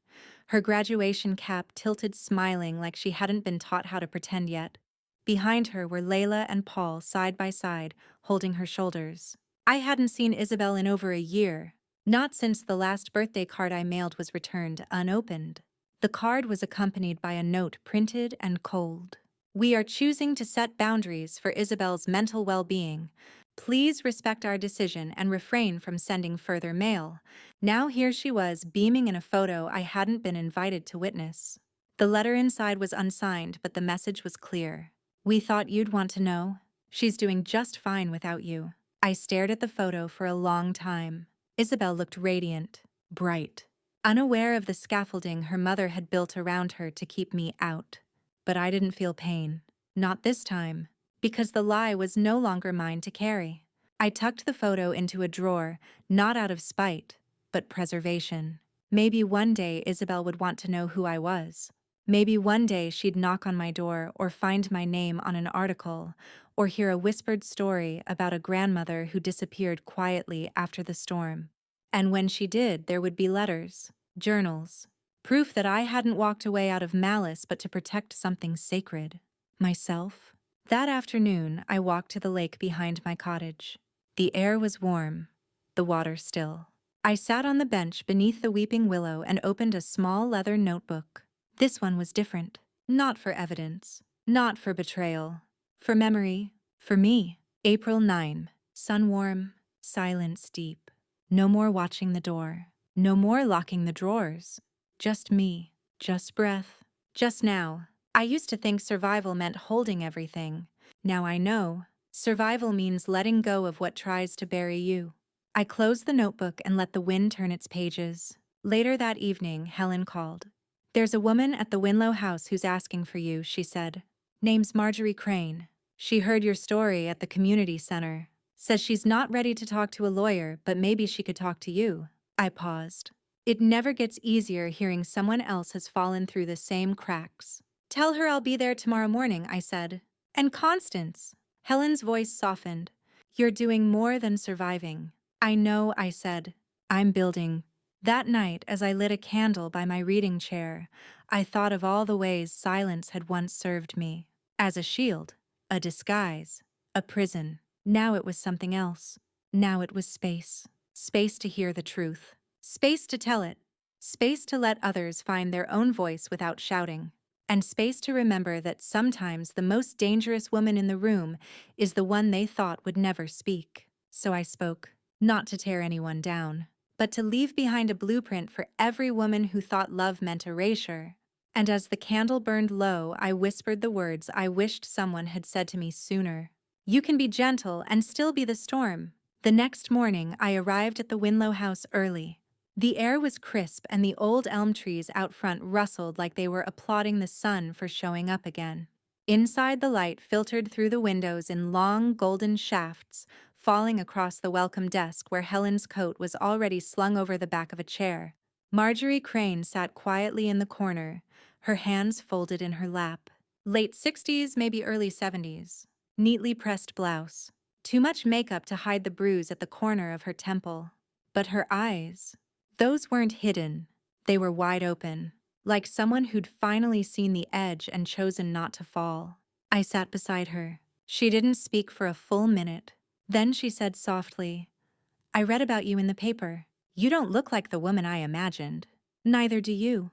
A: Her graduation cap tilted, smiling like she hadn't been taught how to pretend yet. Behind her were Layla and Paul side by side, holding her shoulders. I hadn't seen Isabel in over a year, not since the last birthday card I mailed was returned unopened. The card was accompanied by a note printed and cold. "We are choosing to set boundaries for Isabel's mental well-being. Please respect our decision and refrain from sending further mail." Now here she was, beaming in a photo I hadn't been invited to witness. The letter inside was unsigned, but the message was clear. "We thought you'd want to know. She's doing just fine without you." I stared at the photo for a long time. Isabel looked radiant, bright, unaware of the scaffolding her mother had built around her to keep me out. But I didn't feel pain. Not this time, because the lie was no longer mine to carry. I tucked the photo into a drawer, not out of spite, but preservation. Maybe one day Isabel would want to know who I was. Maybe one day she'd knock on my door or find my name on an article, or hear a whispered story about a grandmother who disappeared quietly after the storm. And when she did, there would be letters, journals, proof that I hadn't walked away out of malice but to protect something sacred, myself. That afternoon, I walked to the lake behind my cottage. The air was warm, the water still. I sat on the bench beneath the weeping willow and opened a small leather notebook. This one was different. Not for evidence, not for betrayal. For memory, for me. April 9, sun warm, silence deep. No more watching the door, no more locking the drawers. Just me, just breath, just now. I used to think survival meant holding everything. Now I know, survival means letting go of what tries to bury you. I closed the notebook and let the wind turn its pages. Later that evening, Helen called. "There's a woman at the Winlow house who's asking for you," she said. "Name's Marjorie Crane. She heard your story at the community center. Says she's not ready to talk to a lawyer, but maybe she could talk to you." I paused. It never gets easier hearing someone else has fallen through the same cracks. "Tell her I'll be there tomorrow morning," I said. "And Constance." Helen's voice softened. "You're doing more than surviving." "I know," I said. "I'm building." That night, as I lit a candle by my reading chair, I thought of all the ways silence had once served me. As a shield, a disguise, a prison. Now it was something else. Now it was space. Space to hear the truth. Space to tell it. Space to let others find their own voice without shouting. And space to remember that sometimes the most dangerous woman in the room is the one they thought would never speak. So I spoke, not to tear anyone down, but to leave behind a blueprint for every woman who thought love meant erasure. And as the candle burned low, I whispered the words I wished someone had said to me sooner. "You can be gentle and still be the storm." The next morning, I arrived at the Winlow house early. The air was crisp and the old elm trees out front rustled like they were applauding the sun for showing up again. Inside, the light filtered through the windows in long golden shafts, falling across the welcome desk where Helen's coat was already slung over the back of a chair. Marjorie Crane sat quietly in the corner, her hands folded in her lap. Late 60s, maybe early 70s. Neatly pressed blouse. Too much makeup to hide the bruise at the corner of her temple. But her eyes, Those weren't hidden. They were wide open, like someone who'd finally seen the edge and chosen not to fall. I sat beside her. She didn't speak for a full minute. Then she said softly, "I read about you in the paper. You don't look like the woman I imagined." "Neither do you,"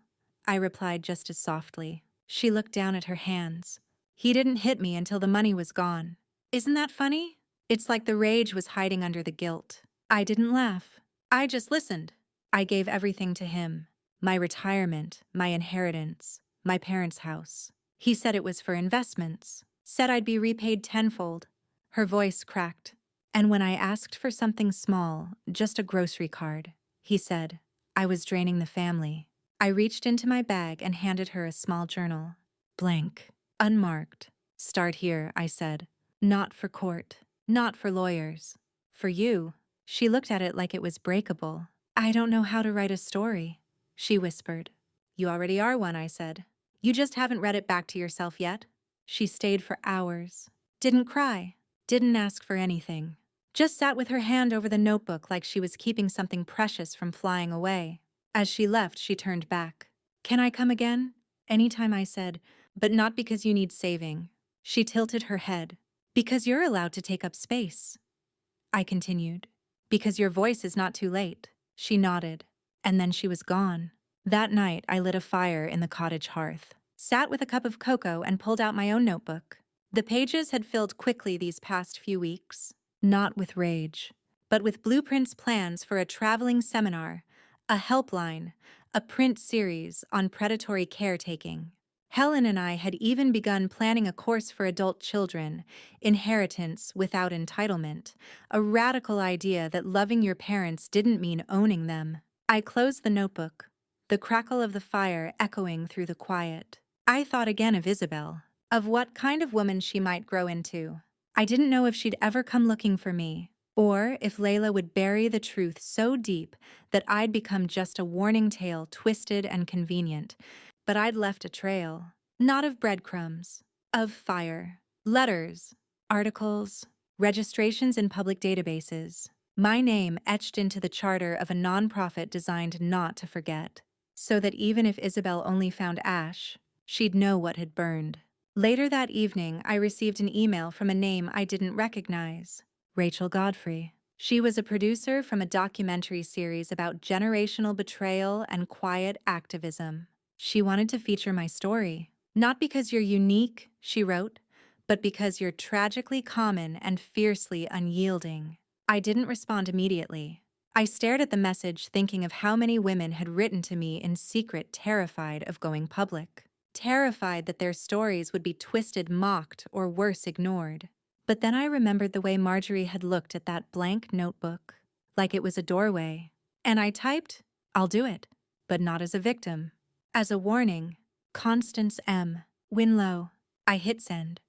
A: I replied just as softly. She looked down at her hands. "He didn't hit me until the money was gone. Isn't that funny? It's like the rage was hiding under the guilt." I didn't laugh. I just listened. I gave everything to him. My retirement, my inheritance, my parents' house. He said it was for investments. Said I'd be repaid tenfold. Her voice cracked. And when I asked for something small, just a grocery card, he said, I was draining the family. I reached into my bag and handed her a small journal. Blank. Unmarked. "Start here," I said. "Not for court. Not for lawyers. For you." She looked at it like it was breakable. "I don't know how to write a story," she whispered. "You already are one," I said. "You just haven't read it back to yourself yet." She stayed for hours. Didn't cry. Didn't ask for anything. Just sat with her hand over the notebook like she was keeping something precious from flying away. As she left, she turned back. "Can I come again?" Anytime, I said, "but not because you need saving." She tilted her head. "Because you're allowed to take up space," I continued. "Because your voice is not too late." She nodded. And then she was gone. That night, I lit a fire in the cottage hearth, sat with a cup of cocoa, and pulled out my own notebook. The pages had filled quickly these past few weeks, not with rage, but with blueprints, plans for a traveling seminar, a helpline, a print series on predatory caretaking. Helen and I had even begun planning a course for adult children, inheritance without entitlement, a radical idea that loving your parents didn't mean owning them. I closed the notebook, the crackle of the fire echoing through the quiet. I thought again of Isabel, of what kind of woman she might grow into. I didn't know if she'd ever come looking for me, or if Layla would bury the truth so deep that I'd become just a warning tale, twisted and convenient. But I'd left a trail, not of breadcrumbs, of fire, letters, articles, registrations in public databases, my name etched into the charter of a nonprofit designed not to forget, so that even if Isabel only found ash, she'd know what had burned. Later that evening, I received an email from a name I didn't recognize. Rachel Godfrey. She was a producer from a documentary series about generational betrayal and quiet activism. She wanted to feature my story. "Not because you're unique," she wrote, "but because you're tragically common and fiercely unyielding." I didn't respond immediately. I stared at the message, thinking of how many women had written to me in secret, terrified of going public. Terrified that their stories would be twisted, mocked, or worse, ignored. But then I remembered the way Marjorie had looked at that blank notebook, like it was a doorway. And I typed, "I'll do it, but not as a victim. As a warning, Constance M. Winlow." I hit send,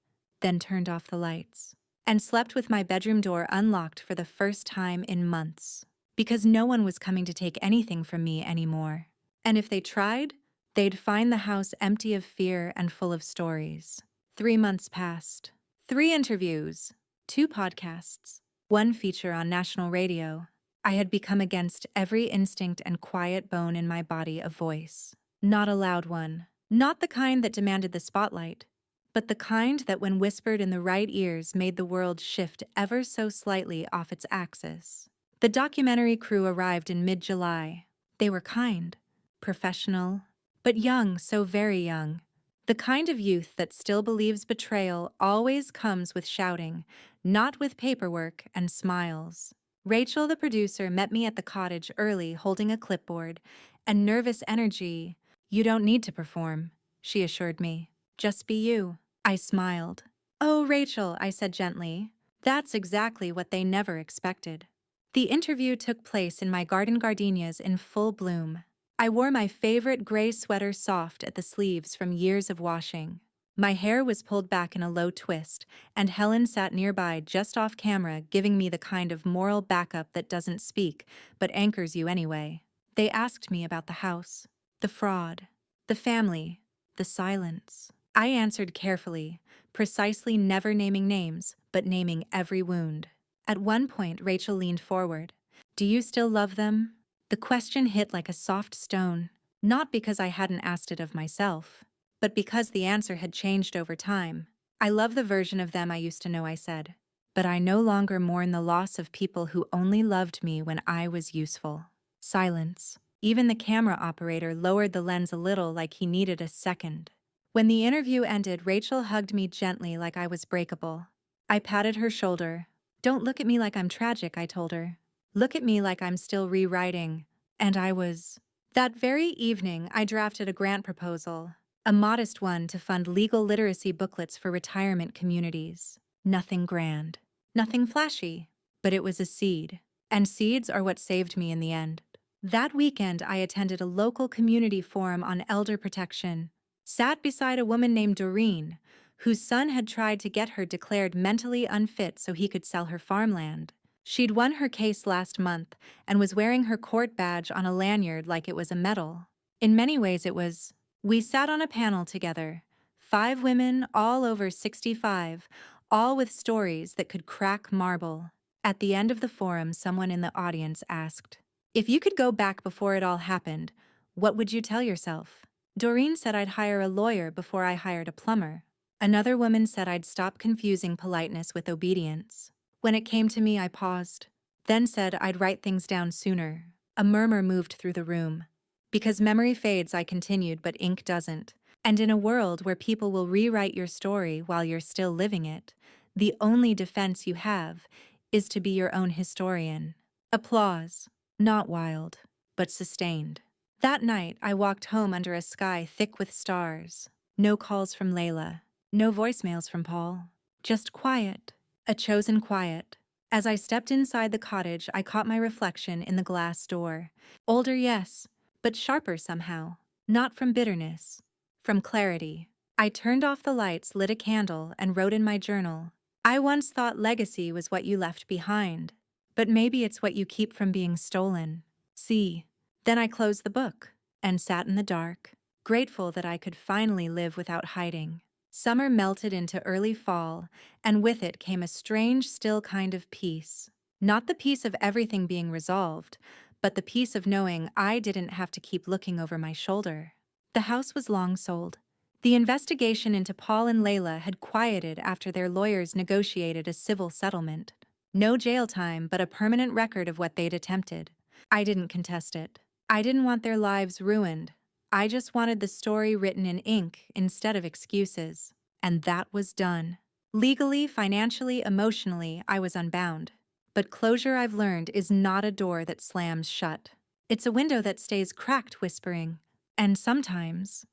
A: then turned off the lights, and slept with my bedroom door unlocked for the first time in months. Because no one was coming to take anything from me anymore. And if they tried, they'd find the house empty of fear and full of stories. 3 months passed. 3 interviews, 2 podcasts, 1 feature on national radio. I had become, against every instinct and quiet bone in my body, a voice. Not a loud one. Not the kind that demanded the spotlight, but the kind that, when whispered in the right ears, made the world shift ever so slightly off its axis. The documentary crew arrived in mid-July. They were kind, professional, but young, so very young. The kind of youth that still believes betrayal always comes with shouting, not with paperwork and smiles. Rachel, the producer, met me at the cottage early, holding a clipboard and nervous energy. "You don't need to perform," she assured me. "Just be you." I smiled. "Oh, Rachel," I said gently, "that's exactly what they never expected." The interview took place in my garden gardenias in full bloom. I wore my favorite gray sweater, soft at the sleeves from years of washing. My hair was pulled back in a low twist, and Helen sat nearby just off camera, giving me the kind of moral backup that doesn't speak, but anchors you anyway. They asked me about the house, the fraud, the family, the silence. I answered carefully, precisely, never naming names, but naming every wound. At one point, Rachel leaned forward. "Do you still love them?" The question hit like a soft stone, not because I hadn't asked it of myself, but because the answer had changed over time. I love the version of them I used to know, I said, but I no longer mourn the loss of people who only loved me when I was useful. Silence. Even the camera operator lowered the lens a little like he needed a second. When the interview ended, Rachel hugged me gently like I was breakable. I patted her shoulder. Don't look at me like I'm tragic, I told her. Look at me like I'm still rewriting. And I was. That very evening, I drafted a grant proposal, a modest one to fund legal literacy booklets for retirement communities. Nothing grand, nothing flashy, but it was a seed. And seeds are what saved me in the end. That weekend, I attended a local community forum on elder protection, sat beside a woman named Doreen, whose son had tried to get her declared mentally unfit so he could sell her farmland. She'd won her case last month and was wearing her court badge on a lanyard like it was a medal. In many ways it was. We sat on a panel together, 5 women all over 65, all with stories that could crack marble. At the end of the forum, someone in the audience asked, "If you could go back before it all happened, what would you tell yourself?" Doreen said I'd hire a lawyer before I hired a plumber. Another woman said I'd stop confusing politeness with obedience. When it came to me, I paused, then said I'd write things down sooner. A murmur moved through the room. Because memory fades, I continued, but ink doesn't. And in a world where people will rewrite your story while you're still living it, the only defense you have is to be your own historian. Applause. Not wild, but sustained. That night, I walked home under a sky thick with stars. No calls from Layla. No voicemails from Paul. Just quiet. A chosen quiet. As I stepped inside the cottage, I caught my reflection in the glass door. Older, yes, but sharper somehow. Not from bitterness. From clarity. I turned off the lights, lit a candle, and wrote in my journal. I once thought legacy was what you left behind. But maybe it's what you keep from being stolen. See. Then I closed the book and sat in the dark, grateful that I could finally live without hiding. Summer melted into early fall, and with it came a strange, still kind of peace. Not the peace of everything being resolved, but the peace of knowing I didn't have to keep looking over my shoulder. The house was long sold. The investigation into Paul and Layla had quieted after their lawyers negotiated a civil settlement. No jail time, but a permanent record of what they'd attempted. I didn't contest it. I didn't want their lives ruined. I just wanted the story written in ink instead of excuses. And that was done. Legally, financially, emotionally, I was unbound. But closure, I've learned, is not a door that slams shut. It's a window that stays cracked, whispering. And sometimes,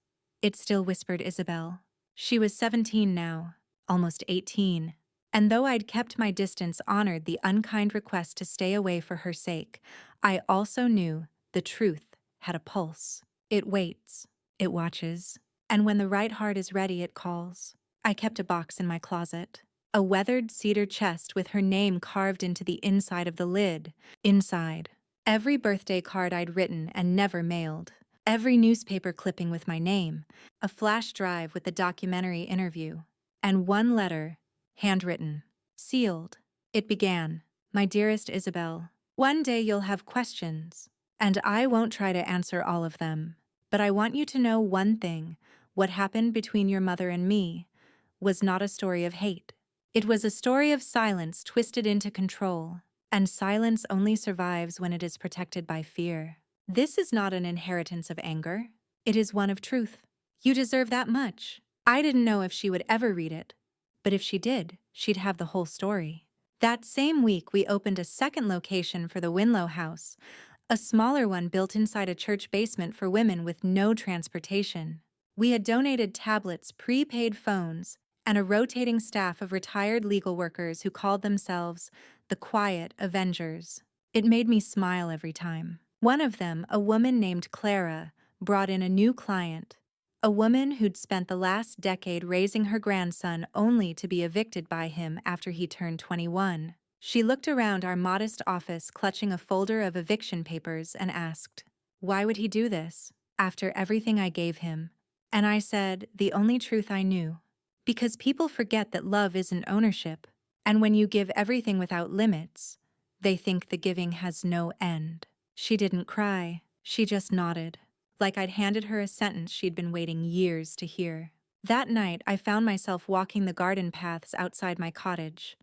A: it still whispered Isabel. She was 17 now, almost 18. And though I'd kept my distance, honored the unkind request to stay away for her sake, I also knew the truth had a pulse. It waits, it watches, and when the right heart is ready, it calls. I kept a box in my closet, a weathered cedar chest with her name carved into the inside of the lid. Inside, every birthday card I'd written and never mailed, every newspaper clipping with my name, a flash drive with the documentary interview, and one letter, handwritten, sealed. It began, "My dearest Isabel, one day you'll have questions, and I won't try to answer all of them. But I want you to know one thing. What happened between your mother and me was not a story of hate. It was a story of silence twisted into control, and silence only survives when it is protected by fear. This is not an inheritance of anger. It is one of truth. You deserve that much." I didn't know if she would ever read it, but if she did, she'd have the whole story. That same week, we opened a second location for the Winlow house, a smaller one built inside a church basement for women with no transportation. We had donated tablets, prepaid phones, and a rotating staff of retired legal workers who called themselves the Quiet Avengers. It made me smile every time. One of them, a woman named Clara, brought in a new client, a woman who'd spent the last decade raising her grandson only to be evicted by him after he turned 21. She looked around our modest office, clutching a folder of eviction papers, and asked, "Why would he do this, after everything I gave him?" And I said, the only truth I knew. Because people forget that love isn't ownership, and when you give everything without limits, they think the giving has no end. She didn't cry. She just nodded, like I'd handed her a sentence she'd been waiting years to hear. That night, I found myself walking the garden paths outside my cottage,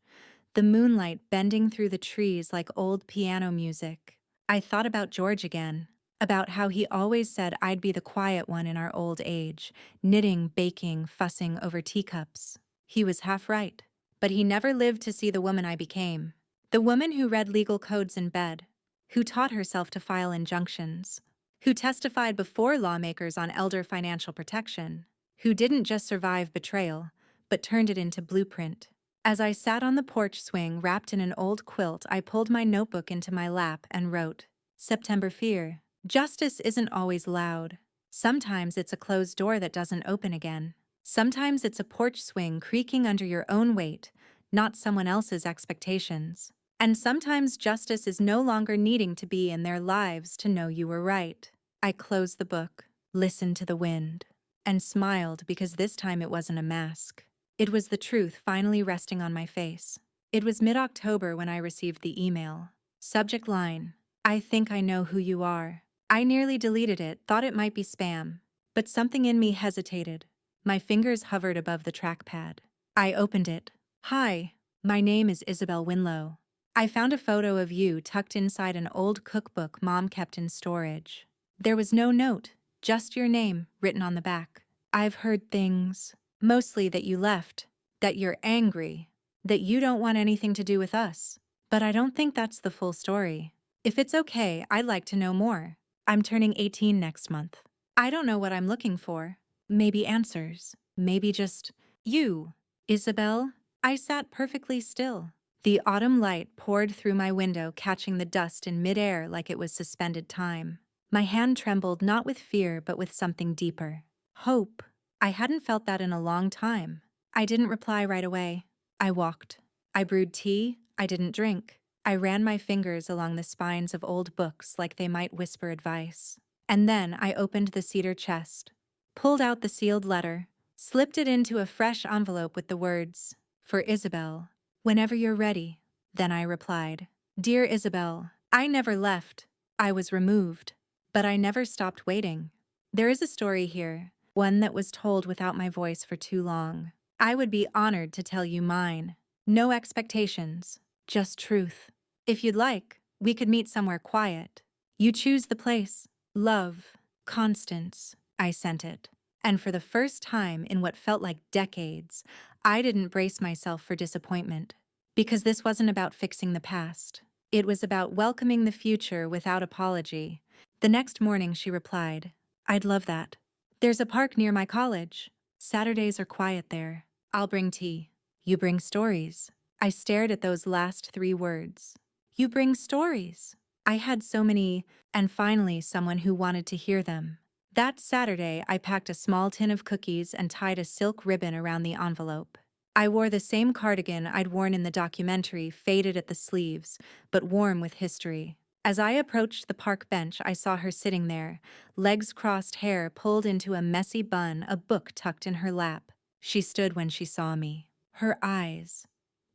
A: the moonlight bending through the trees like old piano music. I thought about George again, about how he always said I'd be the quiet one in our old age, knitting, baking, fussing over teacups. He was half right, but he never lived to see the woman I became. The woman who read legal codes in bed, who taught herself to file injunctions, who testified before lawmakers on elder financial protection, who didn't just survive betrayal, but turned it into blueprint. As I sat on the porch swing wrapped in an old quilt, I pulled my notebook into my lap and wrote, September fear. Justice isn't always loud. Sometimes it's a closed door that doesn't open again. Sometimes it's a porch swing creaking under your own weight, not someone else's expectations. And sometimes justice is no longer needing to be in their lives to know you were right. I closed the book, listened to the wind, and smiled because this time it wasn't a mask. It was the truth finally resting on my face. It was mid-October when I received the email. Subject line, I think I know who you are. I nearly deleted it, thought it might be spam. But something in me hesitated. My fingers hovered above the trackpad. I opened it. Hi, my name is Isabel Winlow. I found a photo of you tucked inside an old cookbook Mom kept in storage. There was no note, just your name written on the back. I've heard things, mostly that you left, that you're angry, that you don't want anything to do with us. But I don't think that's the full story. If it's okay, I'd like to know more. I'm turning 18 next month. I don't know what I'm looking for. Maybe answers. Maybe just you. Isabel? I sat perfectly still. The autumn light poured through my window, catching the dust in midair like it was suspended time. My hand trembled not with fear, but with something deeper. Hope. I hadn't felt that in a long time. I didn't reply right away. I walked. I brewed tea. I didn't drink. I ran my fingers along the spines of old books like they might whisper advice. And then I opened the cedar chest, pulled out the sealed letter, slipped it into a fresh envelope with the words, For Isabel. Whenever you're ready. Then I replied, Dear Isabel, I never left. I was removed. But I never stopped waiting. There is a story here, one that was told without my voice for too long. I would be honored to tell you mine. No expectations, just truth. If you'd like, we could meet somewhere quiet. You choose the place. Love, Constance. I sent it. And for the first time in what felt like decades, I didn't brace myself for disappointment. Because this wasn't about fixing the past. It was about welcoming the future without apology. The next morning she replied, I'd love that. There's a park near my college. Saturdays are quiet there. I'll bring tea. You bring stories. I stared at those last 3 words. You bring stories. I had so many, and finally someone who wanted to hear them. That Saturday, I packed a small tin of cookies and tied a silk ribbon around the envelope. I wore the same cardigan I'd worn in the documentary, faded at the sleeves, but warm with history. As I approached the park bench, I saw her sitting there, legs crossed, hair pulled into a messy bun, a book tucked in her lap. She stood when she saw me. Her eyes.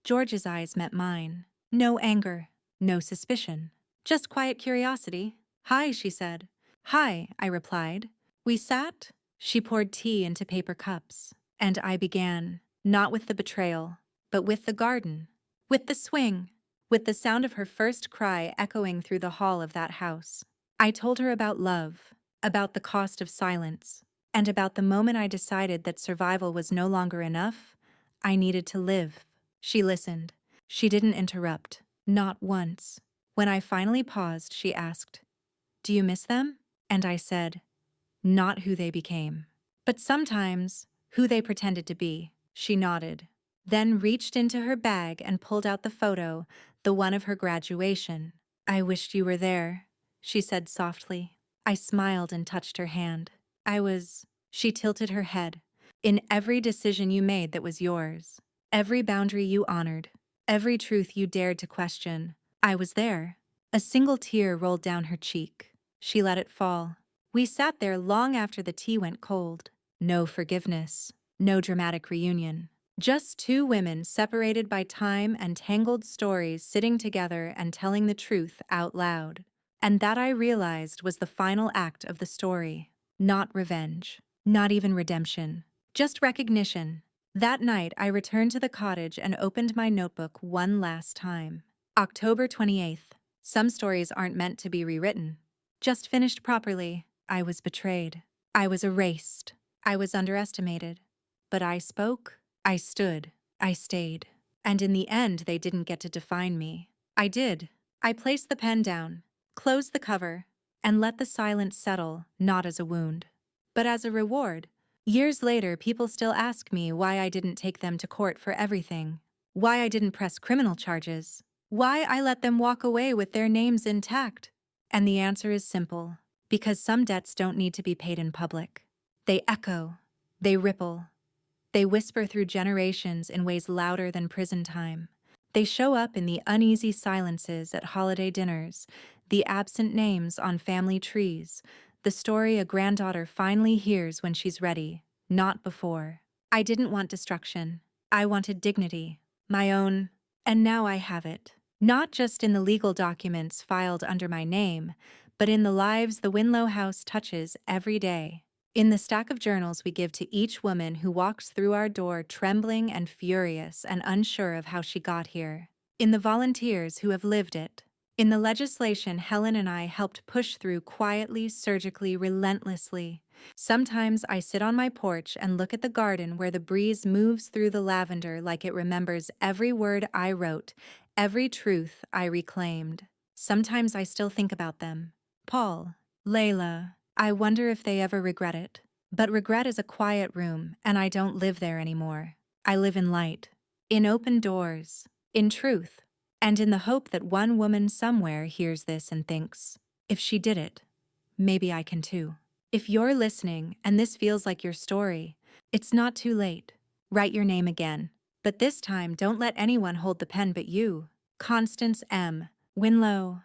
A: George's eyes met mine. No anger, no suspicion. Just quiet curiosity. Hi, she said. Hi, I replied. We sat. She poured tea into paper cups. And I began, not with the betrayal, but with the garden, with the swing, with the sound of her first cry echoing through the hall of that house. I told her about love, about the cost of silence, and about the moment I decided that survival was no longer enough. I needed to live. She listened. She didn't interrupt, not once. When I finally paused, she asked, Do you miss them? And I said, Not who they became, but sometimes who they pretended to be. She nodded, then reached into her bag and pulled out the photo, the one of her graduation. I wished you were there, she said softly. I smiled and touched her hand. She tilted her head. In every decision you made that was yours, every boundary you honored, every truth you dared to question, I was there. A single tear rolled down her cheek. She let it fall. We sat there long after the tea went cold. No forgiveness, no dramatic reunion. Just 2 women separated by time and tangled stories sitting together and telling the truth out loud. And that I realized was the final act of the story. Not revenge. Not even redemption. Just recognition. That night, I returned to the cottage and opened my notebook one last time. October 28th. Some stories aren't meant to be rewritten. Just finished properly. I was betrayed. I was erased. I was underestimated. But I spoke. I stood. I stayed. And in the end, they didn't get to define me. I did. I placed the pen down, closed the cover, and let the silence settle, not as a wound, but as a reward. Years later, people still ask me why I didn't take them to court for everything, why I didn't press criminal charges, why I let them walk away with their names intact. And the answer is simple: because some debts don't need to be paid in public. They echo, they ripple, they whisper through generations in ways louder than prison time. They show up in the uneasy silences at holiday dinners, the absent names on family trees, the story a granddaughter finally hears when she's ready, not before. I didn't want destruction. I wanted dignity, my own, and now I have it. Not just in the legal documents filed under my name, but in the lives the Winlow house touches every day. In the stack of journals we give to each woman who walks through our door trembling and furious and unsure of how she got here. In the volunteers who have lived it. In the legislation Helen and I helped push through quietly, surgically, relentlessly. Sometimes I sit on my porch and look at the garden where the breeze moves through the lavender like it remembers every word I wrote, every truth I reclaimed. Sometimes I still think about them. Paul, Layla. I wonder if they ever regret it. But regret is a quiet room, and I don't live there anymore. I live in light, in open doors, in truth, and in the hope that one woman somewhere hears this and thinks, if she did it, maybe I can too. If you're listening and this feels like your story, it's not too late. Write your name again. But this time, don't let anyone hold the pen but you. Constance M. Winlow.